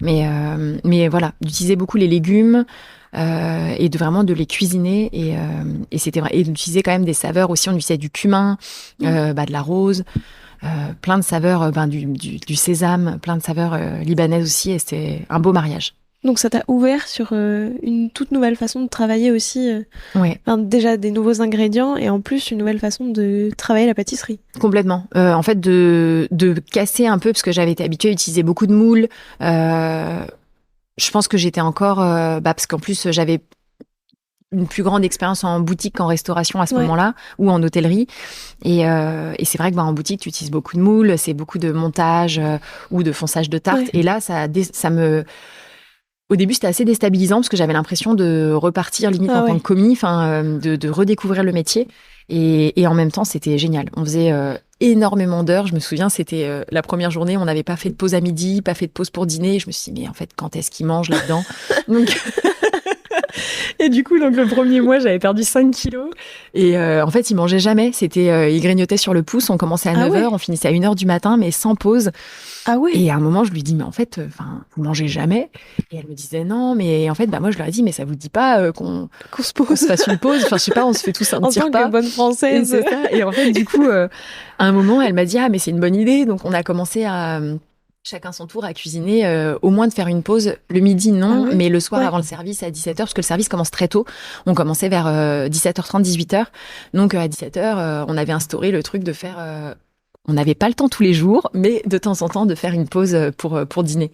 Mais voilà, d'utiliser beaucoup les légumes et de les cuisiner. Et c'était vrai. Et d'utiliser quand même des saveurs aussi. On utilisait du cumin, de la rose. Plein de saveurs, du sésame, plein de saveurs libanaises aussi. Et c'était un beau mariage. Donc ça t'a ouvert sur une toute nouvelle façon de travailler aussi. Ouais. Déjà des nouveaux ingrédients et en plus une nouvelle façon de travailler la pâtisserie. Complètement. En fait, de casser un peu, parce que j'avais été habituée à utiliser beaucoup de moules. Je pense que j'étais encore... parce qu'en plus, j'avais une plus grande expérience en boutique qu'en restauration à ce moment-là, ou en hôtellerie. Et c'est vrai que en boutique, tu utilises beaucoup de moules, c'est beaucoup de montage ou de fonçage de tarte. Et là, ça me... Au début, c'était assez déstabilisant parce que j'avais l'impression de repartir limite en tant que commis, de redécouvrir le métier. Et en même temps, c'était génial. On faisait énormément d'heures. Je me souviens, c'était la première journée, on n'avait pas fait de pause à midi, pas fait de pause pour dîner. Et je me suis dit, mais en fait, quand est-ce qu'ils mangent là-dedans? Donc... Et du coup, donc le premier mois, j'avais perdu 5 kilos. Et en fait, ils mangeaient jamais. Ils grignotaient sur le pouce. On commençait à 9h, on finissait à 1h du matin, mais sans pause. Ah ouais. Et à un moment, je lui dis, mais en fait, vous mangez jamais. Et elle me disait, non, mais en fait, moi, je leur ai dit, mais ça vous dit pas qu'on se pose, qu'on se fasse une pause. Enfin, je sais pas, on se fait tous un petit repas. En tant que bonne française. Et c'est ça. Et en fait, du coup, à un moment, elle m'a dit, ah, mais c'est une bonne idée. Donc, on a commencé à... chacun son tour à cuisiner, au moins de faire une pause. Le midi, non, mais le soir avant le service à 17h, parce que le service commence très tôt. On commençait vers 17h30, 18h. Donc à 17h, on avait instauré le truc de faire... on n'avait pas le temps tous les jours, mais de temps en temps de faire une pause pour dîner.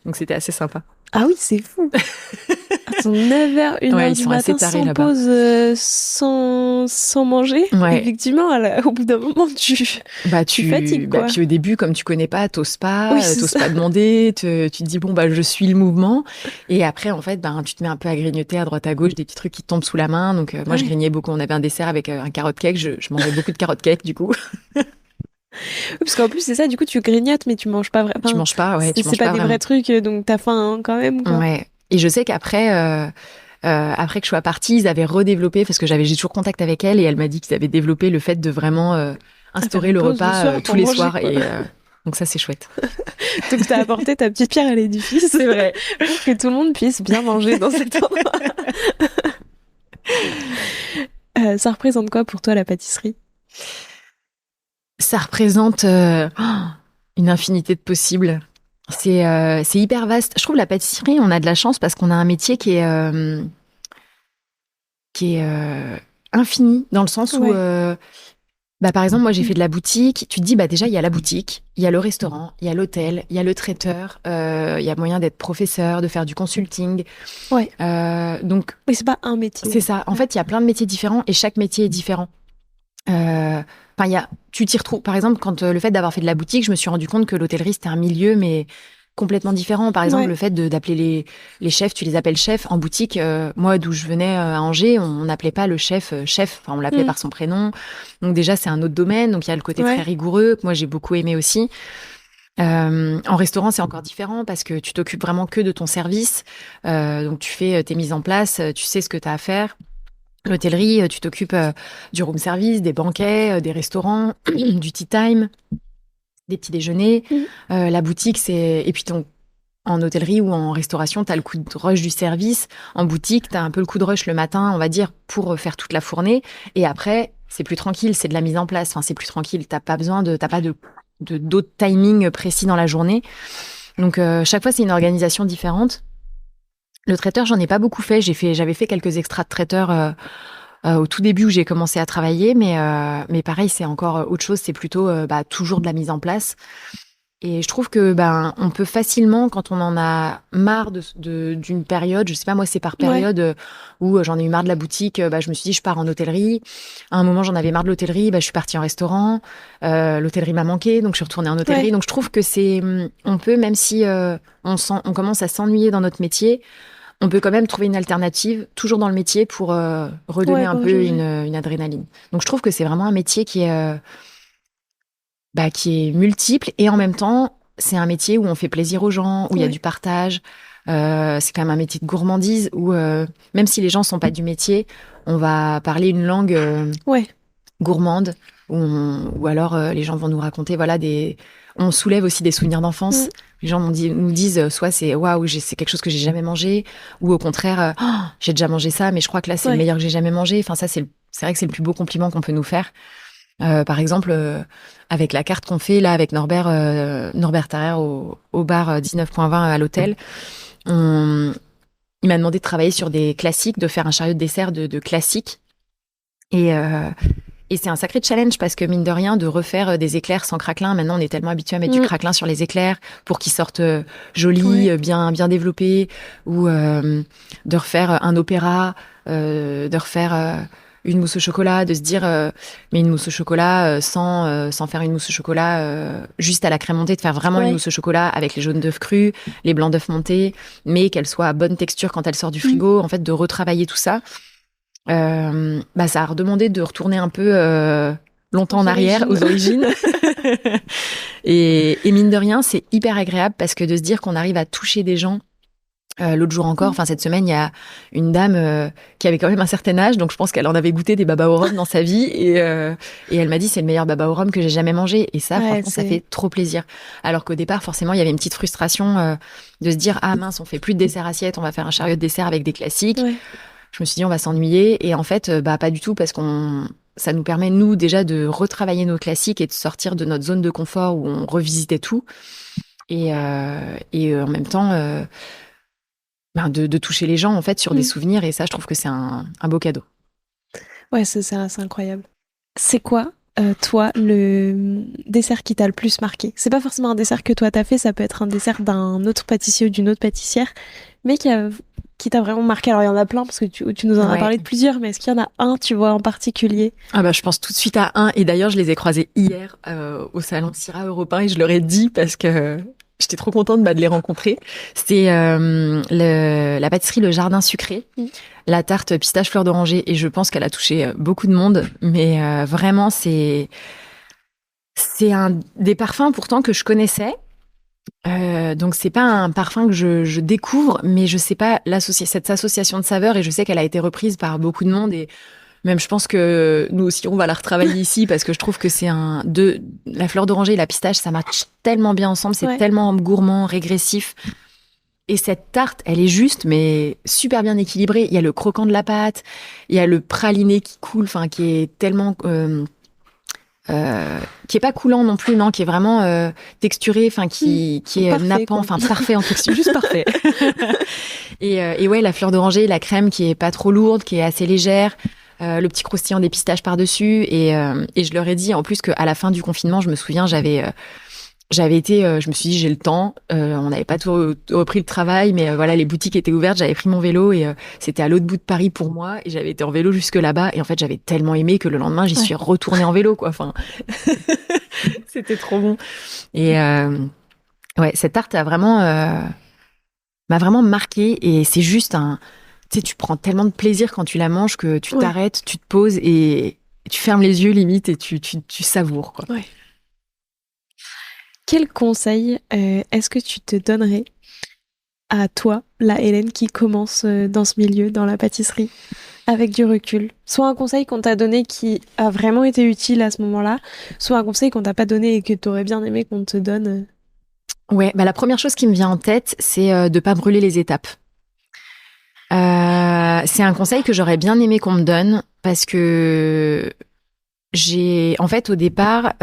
Donc c'était assez sympa. Ah oui, c'est fou. Attends, 9h, 1h du matin, sans là-bas. Pause, sans manger. Effectivement, au bout d'un moment, tu fatigues, quoi. Puis au début, comme tu connais pas, t'oses pas demander, tu te dis, bon, je suis le mouvement. Et après, en fait, tu te mets un peu à grignoter à droite à gauche, des petits trucs qui te tombent sous la main. Donc moi, je grignais beaucoup. On avait un dessert avec un carotte cake. Je mangeais beaucoup de carotte cake, du coup. Parce qu'en plus, c'est ça, du coup, tu grignotes, mais tu manges pas vraiment. Tu manges pas, c'est pas des vrais trucs, donc t'as faim quand même, quoi. Ouais. Et je sais qu'après, après que je sois partie, ils avaient redéveloppé, parce que j'ai toujours contact avec elle, et elle m'a dit qu'ils avaient développé le fait de vraiment instaurer le repas tous les soirs. Et donc ça, c'est chouette. Donc t'as apporté ta petite pierre à l'édifice. C'est vrai. Pour que tout le monde puisse bien manger dans cet endroit. Ça représente quoi pour toi, la pâtisserie ? Ça représente une infinité de possibles. C'est hyper vaste. Je trouve la pâtisserie, on a de la chance parce qu'on a un métier qui est infini, dans le sens où, par exemple, moi j'ai fait de la boutique. Tu te dis, déjà il y a la boutique, il y a le restaurant, il y a l'hôtel, il y a le traiteur, il y a moyen d'être professeur, de faire du consulting. Ouais. Donc, mais c'est pas un métier. C'est ça. En fait, il y a plein de métiers différents et chaque métier est différent. Tu t'y retrouves. Par exemple, quand le fait d'avoir fait de la boutique, je me suis rendu compte que l'hôtellerie, c'était un milieu, mais complètement différent. Par exemple, le fait d'appeler les chefs, tu les appelles chefs. En boutique, moi, d'où je venais à Angers, on n'appelait pas le chef chef. Enfin, on l'appelait par son prénom. Donc déjà, c'est un autre domaine. Donc il y a le côté très rigoureux que moi, j'ai beaucoup aimé aussi. En restaurant, c'est encore différent parce que tu t'occupes vraiment que de ton service. Donc tu fais tes mises en place, tu sais ce que tu as à faire. L'hôtellerie, tu t'occupes du room service, des banquets, des restaurants, du tea time, des petits déjeuners. La boutique, c'est... Et puis en hôtellerie ou en restauration, tu as le coup de rush du service. En boutique, tu as un peu le coup de rush le matin, on va dire, pour faire toute la fournée. Et après, c'est plus tranquille, c'est de la mise en place. Enfin, c'est plus tranquille. T'as pas d'autres timings précis dans la journée. Donc, chaque fois, c'est une organisation différente. Le traiteur, j'en ai pas beaucoup fait. J'avais fait quelques extras de traiteur au tout début où j'ai commencé à travailler, mais pareil, c'est encore autre chose. C'est plutôt toujours de la mise en place. Et je trouve que on peut facilement, quand on en a marre d'une période, je sais pas moi, c'est par période où j'en ai eu marre de la boutique, je me suis dit je pars en hôtellerie. À un moment, j'en avais marre de l'hôtellerie, je suis partie en restaurant. L'hôtellerie m'a manqué, donc je suis retournée en hôtellerie. Donc je trouve que on peut, même si on commence à s'ennuyer dans notre métier, on peut quand même trouver une alternative, toujours dans le métier, pour redonner un peu une adrénaline. Donc je trouve que c'est vraiment un métier qui est multiple, et en même temps, c'est un métier où on fait plaisir aux gens, où il y a du partage. C'est quand même un métier de gourmandise où, même si les gens sont pas du métier, on va parler une langue gourmande, ou alors les gens vont nous raconter, on soulève aussi des souvenirs d'enfance. Les gens nous disent soit c'est waouh, c'est quelque chose que j'ai jamais mangé, ou au contraire, j'ai déjà mangé ça, mais je crois que là c'est le meilleur que j'ai jamais mangé. Enfin, ça c'est vrai que c'est le plus beau compliment qu'on peut nous faire. Par exemple, avec la carte qu'on fait là avec Norbert Tarrer au bar 19.20 à l'hôtel, il m'a demandé de travailler sur des classiques, de faire un chariot de dessert de classiques. Et c'est un sacré challenge parce que, mine de rien, de refaire des éclairs sans craquelin, maintenant on est tellement habitué à mettre du craquelin sur les éclairs pour qu'ils sortent jolis, bien développés, ou de refaire un opéra, de refaire une mousse au chocolat, de se dire mais une mousse au chocolat sans faire une mousse au chocolat juste à la crème montée, de faire vraiment une mousse au chocolat avec les jaunes d'œufs crus, les blancs d'œufs montés, mais qu'elle soit à bonne texture quand elle sort du frigo. En fait, de retravailler tout ça. Ça a redemandé de retourner un peu longtemps en arrière, aux origines. et mine de rien, c'est hyper agréable parce que de se dire qu'on arrive à toucher des gens. L'autre jour encore, cette semaine, il y a une dame qui avait quand même un certain âge, donc je pense qu'elle en avait goûté des baba au rhum dans sa vie, et elle m'a dit c'est le meilleur baba au rhum que j'ai jamais mangé, et ça, franchement, ça fait trop plaisir. Alors qu'au départ, forcément, il y avait une petite frustration de se dire ah mince, on fait plus de dessert assiette, on va faire un chariot de dessert avec des classiques. Je me suis dit on va s'ennuyer, et en fait pas du tout, parce ça nous permet nous déjà de retravailler nos classiques et de sortir de notre zone de confort où on revisitait tout, et en même temps de toucher les gens en fait sur des souvenirs, et ça je trouve que c'est un beau cadeau. Ouais, c'est incroyable. C'est quoi toi le dessert qui t'a le plus marqué? C'est pas forcément un dessert que toi t'as fait, ça peut être un dessert d'un autre pâtissier ou d'une autre pâtissière, mais qui t'a vraiment marqué. Alors il y en a plein parce que tu nous en as parlé de plusieurs, mais est-ce qu'il y en a un, tu vois, en particulier? Je pense tout de suite à un, et d'ailleurs je les ai croisés hier au salon Syrah Européen, et je leur ai dit parce que j'étais trop contente de les rencontrer. C'est la pâtisserie Le Jardin Sucré, la tarte pistache fleur d'oranger, et je pense qu'elle a touché beaucoup de monde, mais vraiment c'est un des parfums pourtant que je connaissais. Donc c'est pas un parfum que je découvre, mais je sais pas cette association de saveurs, et je sais qu'elle a été reprise par beaucoup de monde, et même je pense que nous aussi on va la retravailler ici, parce que je trouve que c'est la fleur d'oranger et la pistache, ça match tellement bien ensemble, c'est tellement gourmand, régressif. Et cette tarte, elle est juste, mais super bien équilibrée. Il y a le croquant de la pâte, il y a le praliné qui coule, qui est tellement qui est pas coulant non plus, non, qui est vraiment texturé, qui est parfait, nappant, parfait en texture, juste parfait. Et ouais, la fleur d'oranger, la crème qui est pas trop lourde, qui est assez légère, le petit croustillant des pistaches par-dessus, et je leur ai dit en plus qu'à la fin du confinement, je me souviens, j'avais je me suis dit, j'ai le temps. On n'avait pas tout repris le travail, mais voilà, les boutiques étaient ouvertes. J'avais pris mon vélo et c'était à l'autre bout de Paris pour moi. Et j'avais été en vélo jusque là-bas. Et en fait, j'avais tellement aimé que le lendemain, j'y suis retournée en vélo, quoi. Enfin, c'était trop bon. Et ouais, cette tarte m'a vraiment marqué. Et c'est juste tu sais, tu prends tellement de plaisir quand tu la manges que tu t'arrêtes, tu te poses et tu fermes les yeux limite et tu savoures, quoi. Ouais. Quel conseil est-ce que tu te donnerais à toi, la Hélène qui commence dans ce milieu, dans la pâtisserie, avec du recul? Soit un conseil qu'on t'a donné qui a vraiment été utile à ce moment-là, soit un conseil qu'on t'a pas donné et que t'aurais bien aimé qu'on te donne. Ouais, bah la première chose qui me vient en tête, c'est de pas brûler les étapes. C'est un conseil que j'aurais bien aimé qu'on me donne parce que en fait, au départ,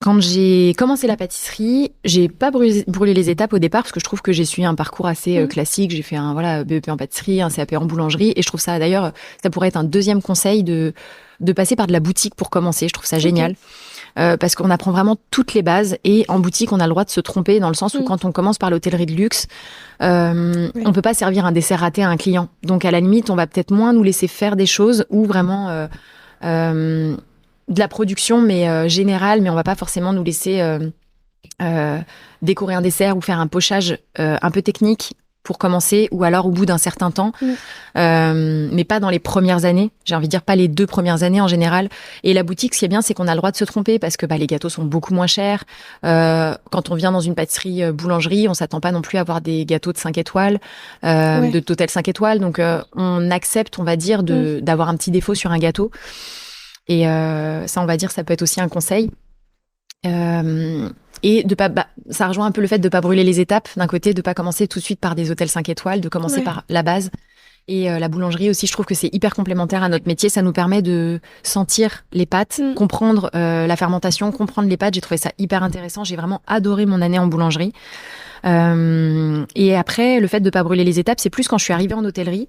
quand j'ai commencé la pâtisserie, j'ai pas brûlé les étapes au départ parce que je trouve que j'ai suivi un parcours assez classique. J'ai fait un BEP en pâtisserie, un CAP en boulangerie, et je trouve ça d'ailleurs, ça pourrait être un deuxième conseil de passer par de la boutique pour commencer. Je trouve ça génial. Parce qu'on apprend vraiment toutes les bases et en boutique on a le droit de se tromper dans le sens où quand on commence par l'hôtellerie de luxe, on peut pas servir un dessert raté à un client. Donc à la limite on va peut-être moins nous laisser faire des choses ou vraiment de la production mais générale, mais on va pas forcément nous laisser décorer un dessert ou faire un pochage un peu technique pour commencer, ou alors au bout d'un certain temps, mais pas dans les premières années. J'ai envie de dire pas les 2 premières années en général. Et la boutique, ce qui est bien, c'est qu'on a le droit de se tromper parce que les gâteaux sont beaucoup moins chers. Quand on vient dans une pâtisserie boulangerie, on s'attend pas non plus à avoir des gâteaux de 5 étoiles, d'hôtel 5 étoiles. Donc on accepte, on va dire, d'avoir un petit défaut sur un gâteau. Et ça, on va dire, ça peut être aussi un conseil. Et de pas, ça rejoint un peu le fait de pas brûler les étapes d'un côté, de pas commencer tout de suite par des hôtels 5 étoiles, de commencer par la base. Et la boulangerie aussi, je trouve que c'est hyper complémentaire à notre métier. Ça nous permet de sentir les pâtes, comprendre la fermentation, comprendre les pâtes. J'ai trouvé ça hyper intéressant. J'ai vraiment adoré mon année en boulangerie. Et après, le fait de pas brûler les étapes, c'est plus quand je suis arrivée en hôtellerie.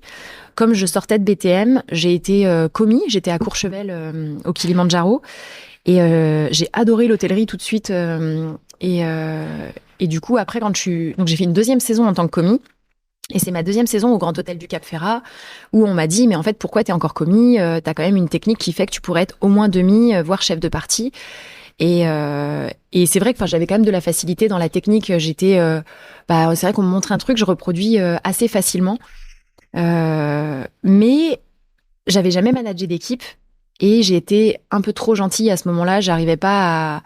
Comme je sortais de BTM, j'ai été commis. J'étais à Courchevel au Kilimandjaro. Et j'ai adoré l'hôtellerie tout de suite. Et du coup, après, donc j'ai fait une deuxième saison en tant que commis. Et c'est ma deuxième saison au Grand Hôtel du Cap Ferrat où on m'a dit, mais en fait, pourquoi t'es encore commis? T'as quand même une technique qui fait que tu pourrais être au moins demi, voire chef de partie. Et c'est vrai que j'avais quand même de la facilité dans la technique. C'est vrai qu'on me montre un truc, je reproduis assez facilement. Mais j'avais jamais managé d'équipe. Et j'ai été un peu trop gentille à ce moment-là. J'arrivais pas à...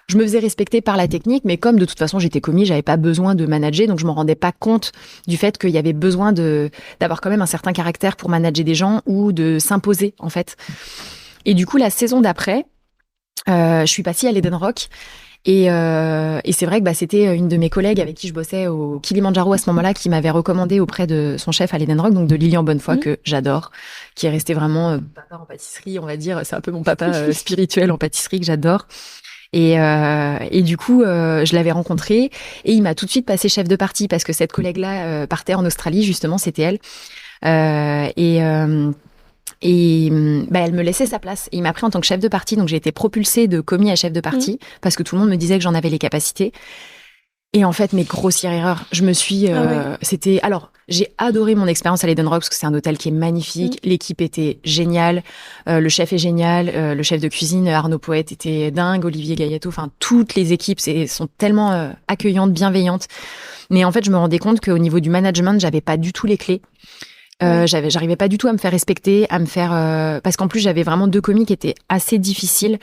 Je me faisais respecter par la technique, mais comme de toute façon j'étais commis, j'avais pas besoin de manager, donc je m'en rendais pas compte du fait qu'il y avait besoin d'avoir quand même un certain caractère pour manager des gens ou de s'imposer en fait. Et du coup, la saison d'après, je suis passée à l'Eden Rock. Et c'est vrai que c'était une de mes collègues avec qui je bossais au Kilimandjaro à ce moment-là qui m'avait recommandé auprès de son chef à l'Eden Rock, donc de Lilian Bonnefoy, que j'adore, qui est resté vraiment papa en pâtisserie, on va dire. C'est un peu mon papa spirituel en pâtisserie que j'adore. Et du coup, je l'avais rencontré et il m'a tout de suite passé chef de partie parce que cette collègue-là partait en Australie, justement, c'était elle. Elle me laissait sa place. Et il m'a pris en tant que chef de partie, donc j'ai été propulsée de commis à chef de partie parce que tout le monde me disait que j'en avais les capacités. Et en fait, mes grossières erreurs, je me suis... Alors, j'ai adoré mon expérience à l'Eden Rock parce que c'est un hôtel qui est magnifique. L'équipe était géniale. Le chef est génial. Le chef de cuisine, Arnaud Poète, était dingue. Olivier Gaillato. Enfin, toutes les équipes sont tellement accueillantes, bienveillantes. Mais en fait, je me rendais compte qu'au niveau du management, j'avais pas du tout les clés. J'arrivais pas du tout à me faire respecter, parce qu'en plus, j'avais vraiment 2 commis qui étaient assez difficiles.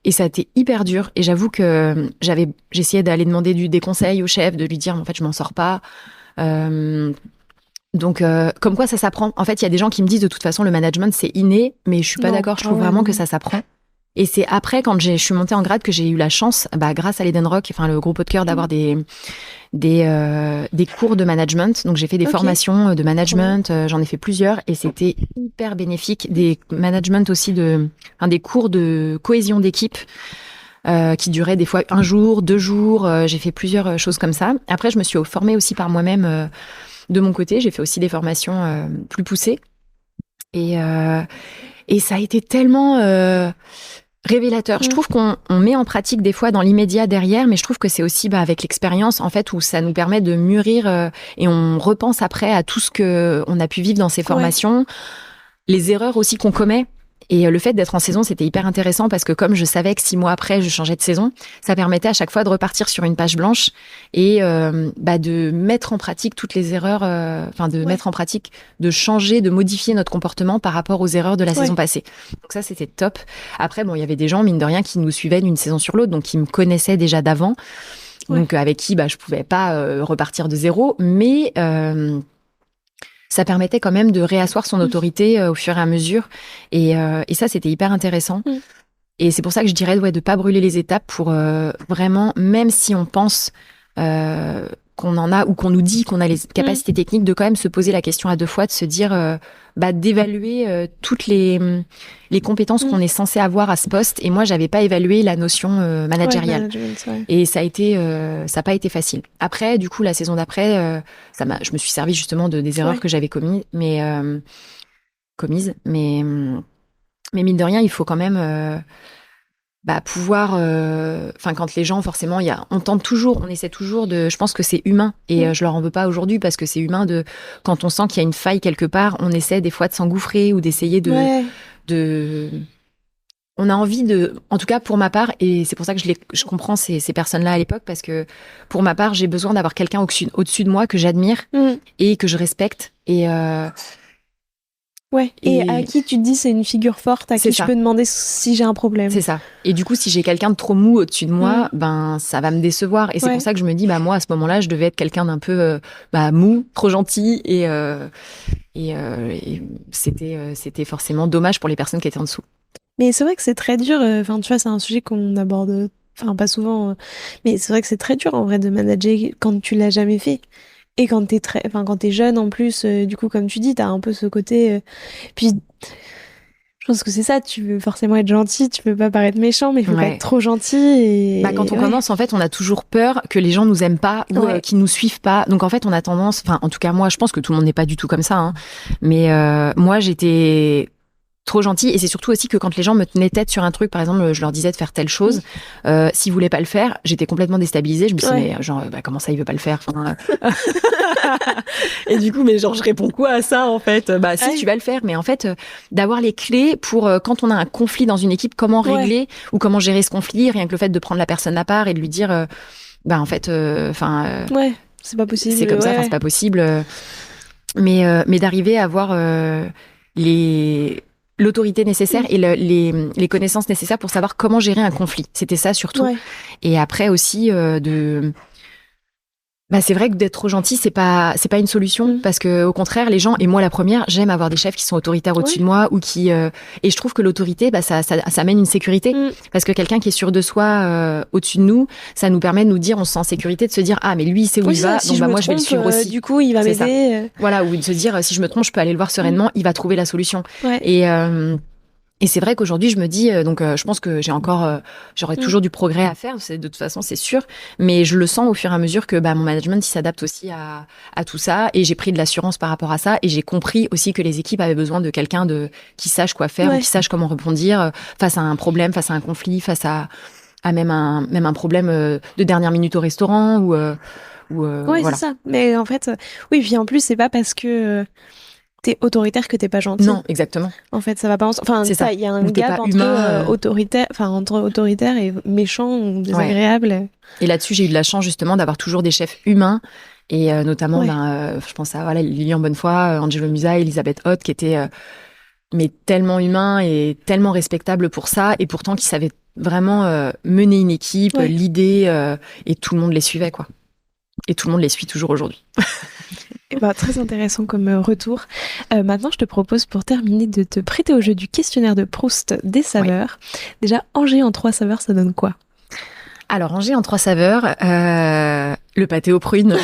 Et ça a été hyper dur. Et j'avoue que j'essayais d'aller demander des conseils au chef, de lui dire, en fait, je m'en sors pas. Donc, comme quoi ça s'apprend. En fait, il y a des gens qui me disent, de toute façon, le management, c'est inné, mais je suis pas d'accord. Je trouve vraiment que ça s'apprend. Et c'est après, quand je suis montée en grade, que j'ai eu la chance, grâce à l'Eden Rock, le groupe Haut de Cœur, d'avoir des cours de management. Donc, j'ai fait des formations de management, j'en ai fait plusieurs, et c'était hyper bénéfique. Des management aussi des cours de cohésion d'équipe, qui duraient des fois 1 jour, 2 jours. J'ai fait plusieurs choses comme ça. Après, je me suis formée aussi par moi-même, de mon côté. J'ai fait aussi des formations plus poussées. Et ça a été tellement Révélateur. Je trouve qu'on met en pratique des fois dans l'immédiat derrière, mais je trouve que c'est aussi avec l'expérience en fait où ça nous permet de mûrir et on repense après à tout ce que on a pu vivre dans ces formations, les erreurs aussi qu'on commet. Et le fait d'être en saison, c'était hyper intéressant parce que comme je savais que 6 mois après, je changeais de saison, ça permettait à chaque fois de repartir sur une page blanche et de mettre en pratique toutes les erreurs, mettre en pratique, de changer, de modifier notre comportement par rapport aux erreurs de la saison passée. Donc ça, c'était top. Après, il y avait des gens, mine de rien, qui nous suivaient d'une saison sur l'autre, donc qui me connaissaient déjà d'avant, donc avec qui je pouvais pas repartir de zéro, mais ça permettait quand même de réasseoir son autorité au fur et à mesure. Et ça, c'était hyper intéressant. Et c'est pour ça que je dirais de pas brûler les étapes pour vraiment, même si on pense qu'on en a ou qu'on nous dit qu'on a les capacités techniques, de quand même se poser la question à 2 fois, de se dire, d'évaluer toutes les compétences qu'on est censé avoir à ce poste. Et moi, j'avais pas évalué la notion managériale. Et ça n'a pas été facile. Après, du coup, la saison d'après, je me suis servi justement des erreurs que j'avais commises, mais mine de rien, il faut quand même pouvoir. Quand les gens, forcément, on essaie toujours de. Je pense que c'est humain et je leur en veux pas aujourd'hui parce que c'est humain quand on sent qu'il y a une faille quelque part, on essaie des fois de s'engouffrer ou d'essayer on a envie en tout cas pour ma part, et c'est pour ça que je comprends ces personnes-là à l'époque, parce que pour ma part, j'ai besoin d'avoir quelqu'un au-dessus de moi que j'admire et que je respecte. Et à qui tu te dis c'est une figure forte, à qui je peux demander si j'ai un problème. C'est ça. Et du coup, si j'ai quelqu'un de trop mou au-dessus de moi, ça va me décevoir. Et c'est pour ça que je me dis, moi, à ce moment-là, je devais être quelqu'un d'un peu mou, trop gentil. Et c'était forcément dommage pour les personnes qui étaient en dessous. Mais c'est vrai que c'est très dur. Tu vois, c'est un sujet qu'on aborde, pas souvent. Mais c'est vrai que c'est très dur, en vrai, de manager quand tu l'as jamais fait. Et quand t'es jeune, en plus, du coup, comme tu dis, t'as un peu ce côté. Puis, je pense que c'est ça. Tu veux forcément être gentil, tu veux pas paraître méchant, mais il faut pas être trop gentil. Et quand on commence, en fait, on a toujours peur que les gens nous aiment pas ou qu'ils nous suivent pas. Donc, en fait, on a tendance. En tout cas, moi, je pense que tout le monde n'est pas du tout comme ça. Hein. Mais moi, j'étais trop gentil, et c'est surtout aussi que quand les gens me tenaient tête sur un truc, par exemple, je leur disais de faire telle chose, s'ils voulaient pas le faire, j'étais complètement déstabilisée. Je me disais mais comment ça il veut pas le faire, et du coup je réponds quoi à ça, en fait? Si, tu vas le faire, mais en fait d'avoir les clés pour quand on a un conflit dans une équipe, comment régler ou comment gérer ce conflit, rien que le fait de prendre la personne à part et de lui dire en fait c'est pas possible, c'est comme ça, c'est pas possible, mais d'arriver à avoir l'autorité nécessaire et les connaissances nécessaires pour savoir comment gérer un conflit. C'était ça surtout. Et après aussi c'est vrai que d'être trop gentil, c'est pas une solution, parce que au contraire, les gens, et moi la première, j'aime avoir des chefs qui sont autoritaires au-dessus de moi ou qui et je trouve que l'autorité ça amène une sécurité, parce que quelqu'un qui est sûr de soi au-dessus de nous, ça nous permet de nous dire, on se sent en sécurité, de se dire mais lui il sait où il va, donc moi je vais le suivre aussi. Du coup, il va m'aider. Voilà, ou de se dire si je me trompe, je peux aller le voir sereinement, il va trouver la solution. Et c'est vrai qu'aujourd'hui, je me dis, je pense que j'aurai toujours du progrès à faire, de toute façon, c'est sûr. Mais je le sens au fur et à mesure que mon management, il s'adapte aussi à tout ça. Et j'ai pris de l'assurance par rapport à ça. Et j'ai compris aussi que les équipes avaient besoin de quelqu'un qui sache quoi faire, ou qui sache comment rebondir face à un problème, face à un conflit, face à même un problème de dernière minute au restaurant. C'est ça. Mais en fait, puis en plus, c'est pas parce que t'es autoritaire que t'es pas gentil. Non, exactement. En fait, ça va pas ensemble. C'est ça. Il y a un gap entre autoritaire et méchant ou désagréable. Et là-dessus, j'ai eu de la chance justement d'avoir toujours des chefs humains, et notamment, je pense à Lilian Bonnefoy, Angelo Musa, Elisabeth Hoth, qui étaient mais tellement humains et tellement respectables pour ça, et pourtant qui savaient vraiment mener une équipe, l'idée, et tout le monde les suivait, quoi. Et tout le monde les suit toujours aujourd'hui. Très intéressant comme retour. Maintenant, je te propose, pour terminer, de te prêter au jeu du questionnaire de Proust des saveurs. Déjà, Angers en 3 saveurs, ça donne quoi? Alors, Angers en 3 saveurs, le pâté aux prunes.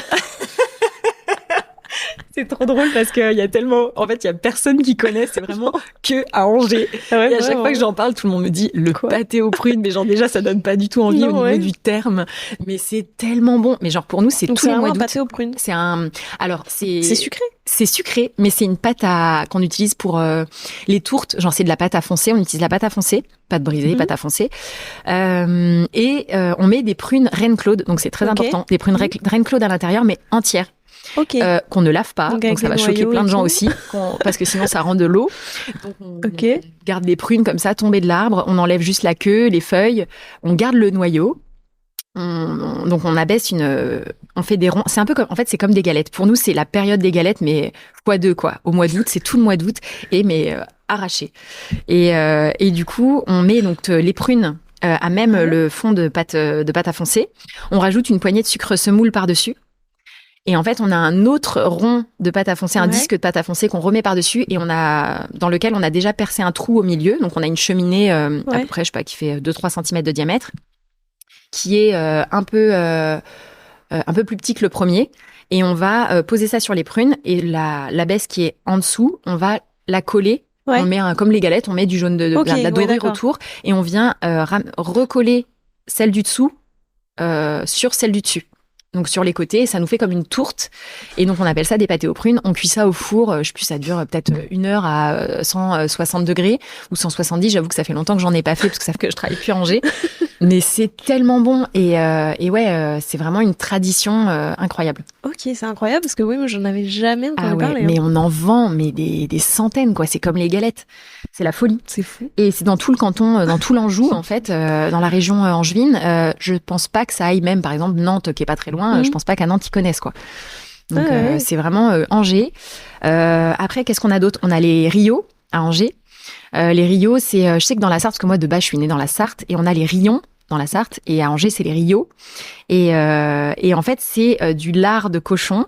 C'est trop drôle parce qu'il y a tellement... En fait, il y a personne qui connaît. C'est vraiment que à Angers. Ouais, et à chaque fois que j'en parle, tout le monde me dit le pâté aux prunes. Mais genre, déjà, ça donne pas du tout envie au niveau du terme. Mais c'est tellement bon. Mais genre, pour nous, c'est donc tous les mois d'août. C'est un pâté aux prunes. C'est un... Alors, c'est sucré. C'est sucré, mais c'est une pâte qu'on utilise pour les tourtes. Genre, c'est de la pâte à foncer. On utilise la pâte à foncer. Pâte brisée, pâte à foncer. On met des prunes Reine Claude. Donc, c'est très important. Des prunes Reine Claude à l'intérieur, mais entières. Qu'on ne lave pas, donc ça va choquer plein de gens aussi, parce que sinon ça rend de l'eau. Donc on garde les prunes comme ça, tombées de l'arbre, on enlève juste la queue, les feuilles, on garde le noyau. Donc on abaisse on fait des ronds. C'est un peu comme, en fait, c'est comme des galettes. Pour nous, c'est la période des galettes, mais x2 quoi. Au mois d'août, c'est tout le mois d'août mais arraché. Et du coup, on met donc les prunes à même le fond de pâte à foncer. On rajoute une poignée de sucre semoule par-dessus. Et en fait, on a un autre rond de pâte à foncer, un disque de pâte à foncer qu'on remet par-dessus et dans lequel on a déjà percé un trou au milieu. Donc, on a une cheminée à peu près, je sais pas, qui fait 2-3 cm de diamètre, qui est un peu plus petit que le premier. Et on va poser ça sur les prunes et la baisse qui est en dessous, on va la coller. On met comme les galettes, on met du jaune de la dorure autour et on vient recoller celle du dessous sur celle du dessus. Donc sur les côtés, ça nous fait comme une tourte. Et donc on appelle ça des pâtés aux prunes. On cuit ça au four, je sais plus, ça dure peut-être 1 heure à 160 degrés ou 170. J'avoue que ça fait longtemps que j'en ai pas fait parce que ça fait que je travaille plus à Angers. Mais c'est tellement bon et c'est vraiment une tradition incroyable. Ok, c'est incroyable parce que oui, moi j'en avais jamais entendu parler. Mais on en vend des centaines quoi. C'est comme les galettes, c'est la folie. C'est fou. Et c'est dans tout le canton, dans tout l'Anjou en fait, dans la région angevine. Je pense pas que ça aille même par exemple Nantes qui est pas très loin. Je pense pas qu'à Nantes ils connaissent quoi. Donc c'est vraiment Angers. Après qu'est-ce qu'on a d'autre? On a les Rios à Angers. Les Rios, je sais que dans la Sarthe, parce que moi de base je suis née dans la Sarthe, et on a les Rions dans la Sarthe, et à Angers c'est les Rios. Et en fait c'est du lard de cochon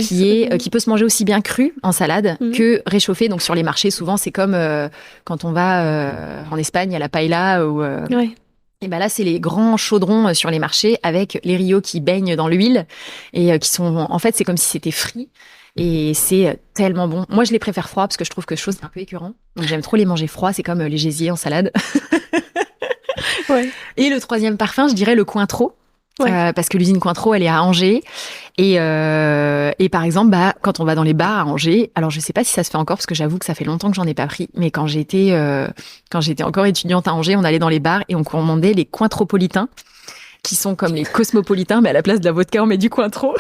qui peut se manger aussi bien cru en salade que réchauffé. Donc sur les marchés souvent c'est comme quand on va en Espagne à la paella ou et ben là c'est les grands chaudrons sur les marchés avec les Rios qui baignent dans l'huile et qui sont en fait c'est comme si c'était frit. Et c'est tellement bon. Moi, je les préfère froids parce que je trouve que chose c'est un peu écœurant. Donc, j'aime trop les manger froids. C'est comme les gésiers en salade. Et le troisième parfum, je dirais le Cointreau. Parce que l'usine Cointreau, elle est à Angers. Et par exemple, quand on va dans les bars à Angers, alors je sais pas si ça se fait encore parce que j'avoue que ça fait longtemps que j'en ai pas pris. Mais quand j'étais encore étudiante à Angers, on allait dans les bars et on commandait les Cointropolitains, qui sont comme les cosmopolitains, mais à la place de la vodka, on met du Cointreau.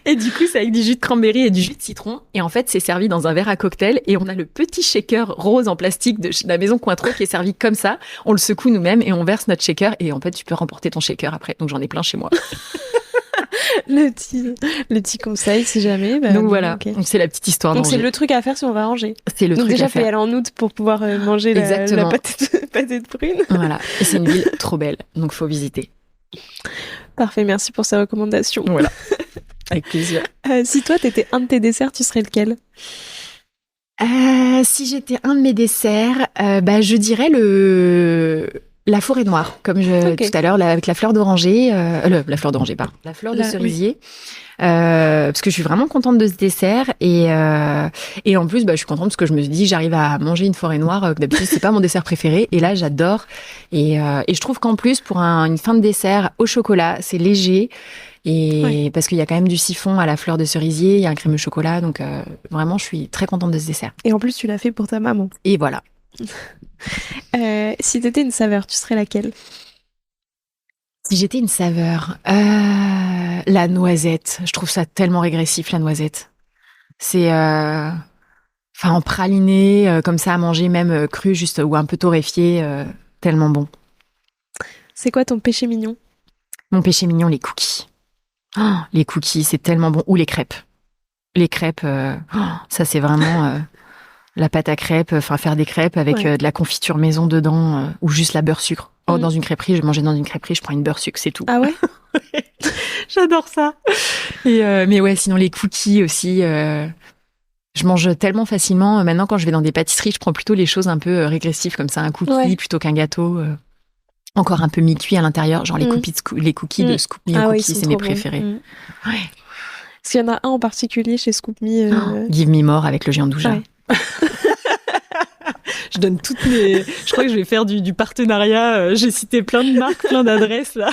Et du coup, c'est avec du jus de cranberry et du jus de citron. Et en fait, c'est servi dans un verre à cocktail. Et on a le petit shaker rose en plastique de la maison Cointreau qui est servi comme ça. On le secoue nous-mêmes et on verse notre shaker. Et en fait, tu peux remporter ton shaker après. Donc, j'en ai plein chez moi. le petit conseil, si jamais. Donc voilà, donc c'est la petite histoire d'Angers. Donc c'est le truc à faire si on va à Angers. C'est le truc à faire. Donc déjà, faut y aller en août pour pouvoir manger la pâté de prune. Voilà, et c'est une ville trop belle. Donc, faut visiter. Parfait, merci pour ces recommandations. Voilà. Avec plaisir. Si toi, t'étais un de tes desserts, tu serais lequel? Si j'étais un de mes desserts, je dirais la forêt noire, comme tout à l'heure, avec la fleur d'oranger, la fleur d'oranger, pardon, la fleur de cerisier. Parce que je suis vraiment contente de ce dessert et en plus je suis contente parce que je me dis j'arrive à manger une forêt noire que d'habitude c'est pas mon dessert préféré et là j'adore et je trouve qu'en plus pour une fin de dessert au chocolat c'est léger et parce qu'il y a quand même du siphon à la fleur de cerisier, il y a un crème au chocolat donc vraiment je suis très contente de ce dessert. Et en plus tu l'as fait pour ta maman. Et voilà. Si t'étais une saveur, tu serais laquelle? Si j'étais une saveur, la noisette. Je trouve ça tellement régressif, la noisette. C'est, en praliné, comme ça à manger, même cru, juste ou un peu torréfié, tellement bon. C'est quoi ton péché mignon? Mon péché mignon, les cookies. Oh, les cookies, c'est tellement bon. Ou les crêpes. Les crêpes, ça c'est vraiment la pâte à crêpes. Faire des crêpes avec de la confiture maison dedans ou juste la beurre sucre. Dans une crêperie, je mangeais dans une crêperie, je prends une beurre sucre, c'est tout. Ah ouais? J'adore ça. Et mais ouais, sinon les cookies aussi. Je mange tellement facilement. Maintenant, quand je vais dans des pâtisseries, je prends plutôt les choses un peu régressives comme ça, un cookie plutôt qu'un gâteau. Encore un peu mi-cuit à l'intérieur, genre les cookies de Scoop Me Cookies, c'est mes préférés. Ouais. Parce qu'il y en a un en particulier chez Scoop Me. Give Me More avec le géant Douja. Ouais. Je donne toutes mes... Je crois que je vais faire du partenariat. J'ai cité plein de marques, plein d'adresses, là.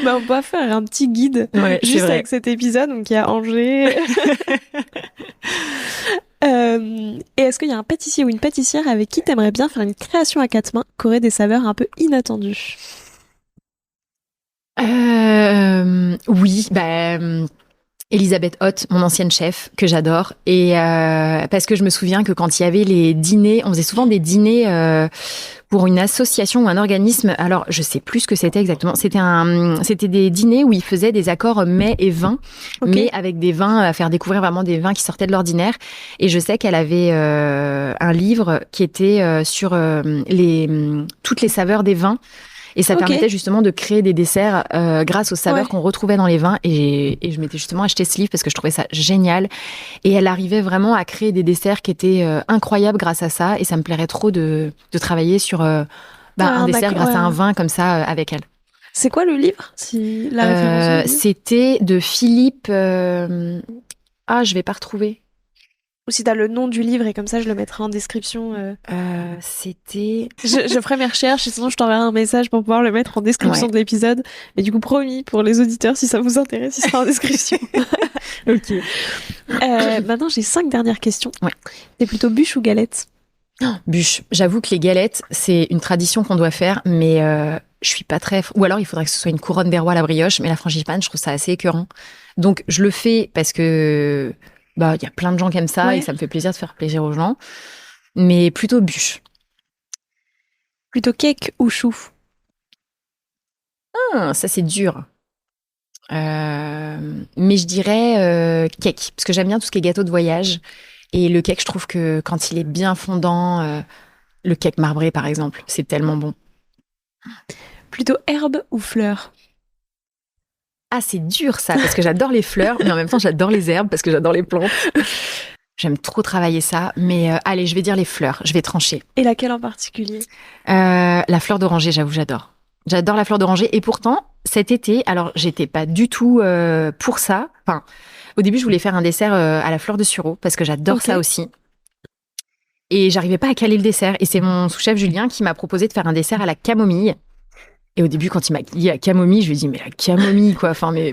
On va faire un petit guide juste avec cet épisode. Donc, il y a Angers. Et est-ce qu'il y a un pâtissier ou une pâtissière avec qui t'aimerais bien faire une création à 4 mains qui aurait des saveurs un peu inattendues? Oui, Elisabeth Hott, mon ancienne chef, que j'adore. Et parce que je me souviens que quand il y avait les dîners, on faisait souvent des dîners pour une association ou un organisme. Alors, je sais plus ce que c'était exactement. C'était des dîners où ils faisaient des accords mets et vins, mais avec des vins, à faire découvrir vraiment des vins qui sortaient de l'ordinaire. Et je sais qu'elle avait un livre qui était sur toutes les saveurs des vins. Et ça permettait justement de créer des desserts grâce aux saveurs qu'on retrouvait dans les vins. Et je m'étais justement acheté ce livre parce que je trouvais ça génial. Et elle arrivait vraiment à créer des desserts qui étaient incroyables grâce à ça. Et ça me plairait trop de travailler sur un dessert grâce à un vin comme ça avec elle. C'est quoi le livre, si la référence C'était de Philippe... je vais pas retrouver. Ou si t'as le nom du livre et comme ça je le mettrai en description. C'était... Je ferai mes recherches et sinon je t'enverrai un message pour pouvoir le mettre en description de l'épisode. Mais du coup, promis, pour les auditeurs, si ça vous intéresse, il sera en description. Ok. Maintenant, j'ai 5 dernières questions. Ouais. T'es plutôt bûche ou galette? Bûche. J'avoue que les galettes, c'est une tradition qu'on doit faire, mais je suis pas très... Ou alors, il faudrait que ce soit une couronne des rois à la brioche, mais la frangipane, je trouve ça assez écœurant. Donc, je le fais parce que... il y a plein de gens qui aiment ça et ça me fait plaisir de faire plaisir aux gens. Mais plutôt bûche. Plutôt cake ou chou? Ça, c'est dur. Mais je dirais cake, parce que j'aime bien tout ce qui est gâteau de voyage. Et le cake, je trouve que quand il est bien fondant, le cake marbré, par exemple, c'est tellement bon. Plutôt herbe ou fleur? Ah, c'est dur ça, parce que j'adore les fleurs, mais en même temps, j'adore les herbes, parce que j'adore les plantes. J'aime trop travailler ça, mais allez, je vais dire les fleurs, je vais trancher. Et laquelle en particulier? La fleur d'oranger, j'avoue, j'adore. J'adore la fleur d'oranger, et pourtant, cet été, alors j'étais pas du tout pour ça. Enfin, au début, je voulais faire un dessert à la fleur de sureau, parce que j'adore ça aussi. Et j'arrivais pas à caler le dessert, et c'est mon sous-chef Julien qui m'a proposé de faire un dessert à la camomille. Et au début, quand il m'a dit la camomille, je lui ai dit, mais la camomille, quoi. Enfin, mais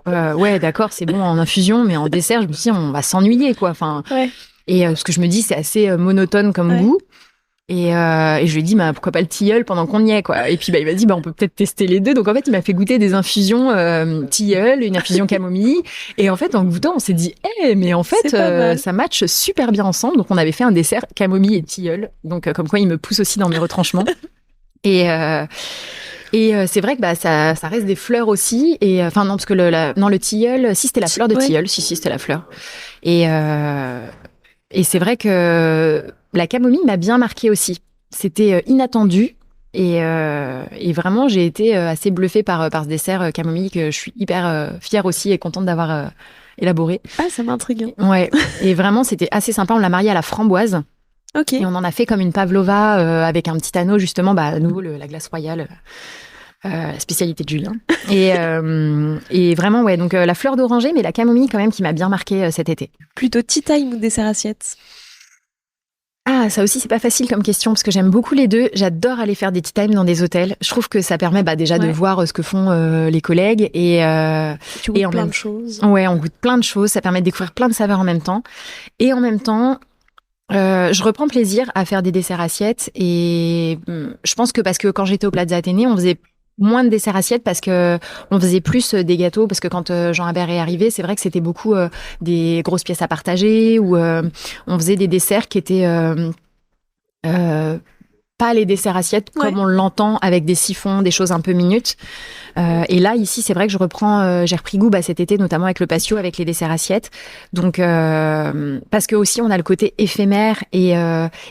ouais, d'accord, c'est bon en infusion, mais en dessert, je me suis dit, on va s'ennuyer, quoi. Enfin, et ce que je me dis, c'est assez monotone comme goût. Et je lui ai dit, pourquoi pas le tilleul pendant qu'on y est, quoi. Et puis, il m'a dit, on peut peut-être tester les deux. Donc, en fait, il m'a fait goûter des infusions tilleul, une infusion camomille. Et en fait, en goûtant, on s'est dit, mais en fait, ça match super bien ensemble. Donc, on avait fait un dessert camomille et tilleul. Donc, comme quoi, il me pousse aussi dans mes retranchements. Et c'est vrai que ça reste des fleurs aussi. Et enfin non, parce que le tilleul, si c'était la fleur de tilleul, si c'était la fleur. Et c'est vrai que la camomille m'a bien marquée aussi. C'était inattendu et vraiment j'ai été assez bluffée par ce dessert camomille que je suis hyper fière aussi et contente d'avoir élaboré. Ah, ça m'intrigue. Ouais. Et vraiment c'était assez sympa. On l'a marié à la framboise. Ok. Et on en a fait comme une pavlova avec un petit anneau justement, à nouveau la glace royale. Spécialité de Julien. Et vraiment, ouais, donc la fleur d'oranger, mais la camomille quand même qui m'a bien marquée cet été. Plutôt tea time ou dessert assiette? Ah, ça aussi, c'est pas facile comme question parce que j'aime beaucoup les deux. J'adore aller faire des tea time dans des hôtels. Je trouve que ça permet déjà de voir ce que font les collègues et tu goûtes plein de choses. Ouais, on goûte plein de choses. Ça permet de découvrir plein de saveurs en même temps. Et en même temps, je reprends plaisir à faire des desserts assiettes et je pense que parce que quand j'étais au Plaza Athénée, on faisait moins de desserts assiettes parce que on faisait plus des gâteaux parce que quand Jean Habert est arrivé, c'est vrai que c'était beaucoup des grosses pièces à partager ou on faisait des desserts qui étaient pas les desserts assiettes comme on l'entend avec des siphons, des choses un peu minutes. Et là, ici, c'est vrai que j'ai repris goût cet été, notamment avec le patio, avec les desserts assiettes. Donc, parce que aussi, on a le côté éphémère et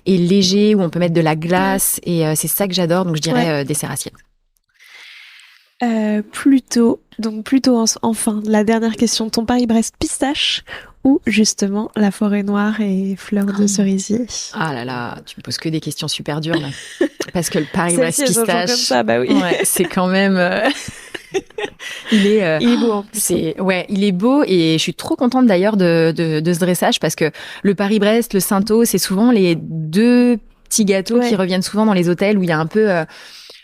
léger où on peut mettre de la glace et c'est ça que j'adore. Donc, je dirais dessert assiette. Plutôt enfin, la dernière question, ton Paris-Brest pistache ou justement la forêt noire et fleurs de cerisier? Ah là là, tu me poses que des questions super dures là. Parce que le Paris-Brest pistache, comme ça, oui. Ouais, c'est quand même Il est beau en plus. Il est beau et je suis trop contente d'ailleurs de ce dressage parce que le Paris-Brest, le Sainto, c'est souvent les deux petits gâteaux qui reviennent souvent dans les hôtels où il y a un peu,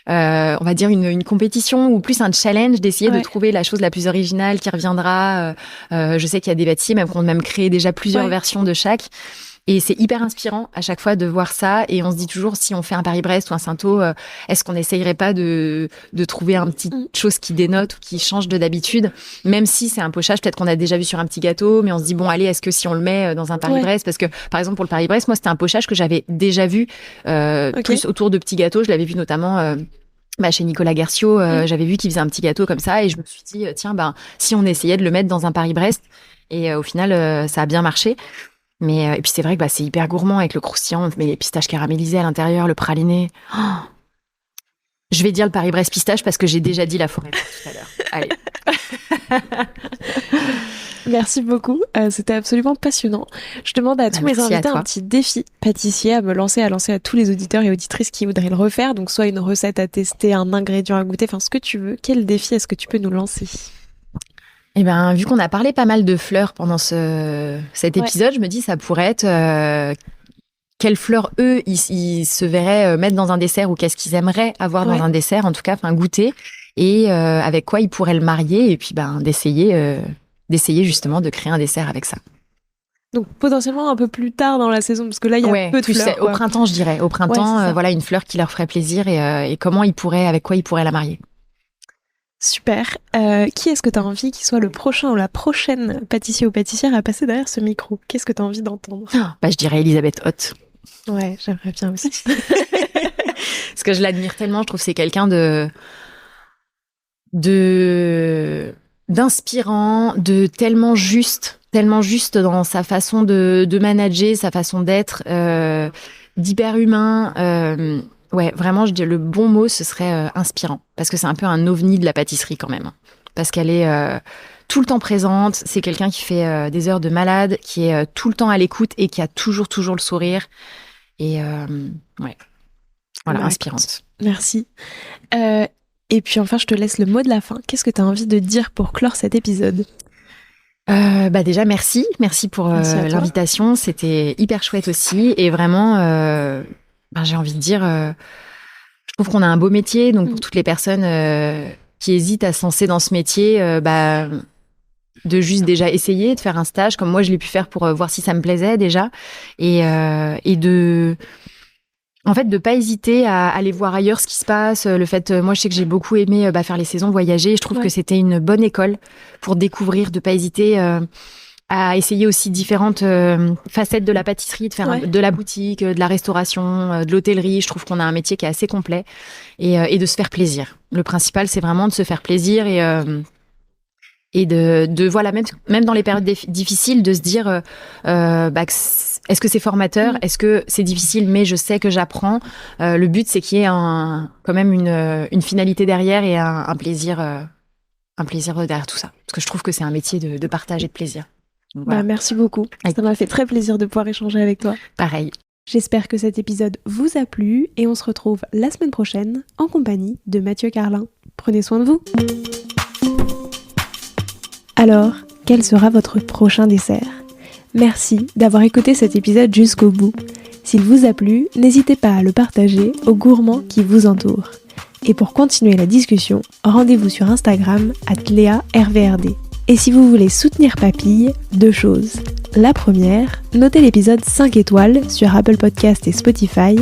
on va dire une compétition ou plus un challenge d'essayer de trouver la chose la plus originale qui reviendra. Je sais qu'il y a des pâtissiers même qui ont même créé déjà plusieurs versions de chaque. Et c'est hyper inspirant à chaque fois de voir ça. Et on se dit toujours, si on fait un Paris-Brest ou un Sainto, est-ce qu'on n'essayerait pas de trouver un petit chose qui dénote ou qui change de d'habitude, même si c'est un pochage, peut-être qu'on a déjà vu sur un petit gâteau, mais on se dit, bon, allez, est-ce que si on le met dans un Paris-Brest, parce que, par exemple, pour le Paris-Brest, moi, c'était un pochage que j'avais déjà vu plus autour de petits gâteaux. Je l'avais vu notamment chez Nicolas Guerciot. J'avais vu qu'il faisait un petit gâteau comme ça et je me suis dit, tiens, si on essayait de le mettre dans un Paris-Brest. Et au final, ça a bien marché. Mais et puis c'est vrai que c'est hyper gourmand avec le croustillant, mais les pistaches caramélisées à l'intérieur, le praliné. Oh, je vais dire le Paris-Brest pistache parce que j'ai déjà dit la forêt tout à l'heure. Allez. Merci beaucoup, c'était absolument passionnant. Je demande à tous mes invités un petit défi pâtissier à lancer à tous les auditeurs et auditrices qui voudraient le refaire. Donc soit une recette à tester, un ingrédient à goûter, enfin ce que tu veux. Quel défi est-ce que tu peux nous lancer ? Eh ben, vu qu'on a parlé pas mal de fleurs pendant cet épisode, je me dis ça pourrait être quelles fleurs eux ils se verraient mettre dans un dessert ou qu'est-ce qu'ils aimeraient avoir dans un dessert, en tout cas, goûter et avec quoi ils pourraient le marier et puis d'essayer justement de créer un dessert avec ça. Donc potentiellement un peu plus tard dans la saison parce que là il y a peu de fleurs. Au printemps, je dirais. Au printemps, voilà une fleur qui leur ferait plaisir et comment avec quoi ils pourraient la marier. Super. Qui est-ce que tu as envie qu'il soit le prochain ou la prochaine pâtissier ou pâtissière à passer derrière ce micro ? Qu'est-ce que tu as envie d'entendre ? Je dirais Elisabeth Hoth. Ouais, j'aimerais bien aussi. Parce que je l'admire tellement, je trouve que c'est quelqu'un d'inspirant, de tellement juste dans sa façon de manager, sa façon d'être, d'hyper humain. Ouais, vraiment, je dis le bon mot, ce serait inspirant. Parce que c'est un peu un ovni de la pâtisserie quand même. Parce qu'elle est tout le temps présente. C'est quelqu'un qui fait des heures de malade, qui est tout le temps à l'écoute et qui a toujours le sourire. Et voilà, inspirante. Merci. Et puis enfin, je te laisse le mot de la fin. Qu'est-ce que tu as envie de dire pour clore cet épisode ? Déjà, merci pour l'invitation. C'était hyper chouette aussi. Et vraiment... j'ai envie de dire, je trouve qu'on a un beau métier, donc pour toutes les personnes qui hésitent à se lancer dans ce métier, de juste déjà essayer, de faire un stage, comme moi je l'ai pu faire pour voir si ça me plaisait déjà, et de pas hésiter à aller voir ailleurs ce qui se passe. Le fait, moi je sais que j'ai beaucoup aimé faire les saisons, voyager, je trouve que c'était une bonne école pour découvrir, de pas hésiter à essayer aussi différentes facettes de la pâtisserie, de faire de la boutique, de la restauration, de l'hôtellerie. Je trouve qu'on a un métier qui est assez complet et de se faire plaisir. Le principal, c'est vraiment de se faire plaisir et de voilà, même dans les périodes difficiles, de se dire est-ce que c'est formateur, est-ce que c'est difficile, mais je sais que j'apprends. Le but, c'est qu'il y ait quand même une finalité derrière et un plaisir derrière tout ça. Parce que je trouve que c'est un métier de partage et de plaisir. Voilà. Merci beaucoup. Ça m'a fait très plaisir de pouvoir échanger avec toi. Pareil. J'espère que cet épisode vous a plu et on se retrouve la semaine prochaine en compagnie de Mathieu Carlin. Prenez soin de vous. Alors, quel sera votre prochain dessert ? Merci d'avoir écouté cet épisode jusqu'au bout. S'il vous a plu, n'hésitez pas à le partager aux gourmands qui vous entourent. Et pour continuer la discussion, rendez-vous sur Instagram @LéaRVRD. Et si vous voulez soutenir Papille, 2 choses. La première, notez l'épisode 5 étoiles sur Apple Podcast et Spotify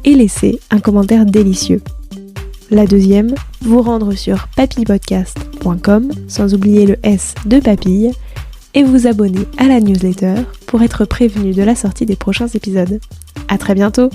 et laissez un commentaire délicieux. La deuxième, vous rendre sur papillepodcast.com, sans oublier le S de Papille, et vous abonner à la newsletter pour être prévenu de la sortie des prochains épisodes. À très bientôt!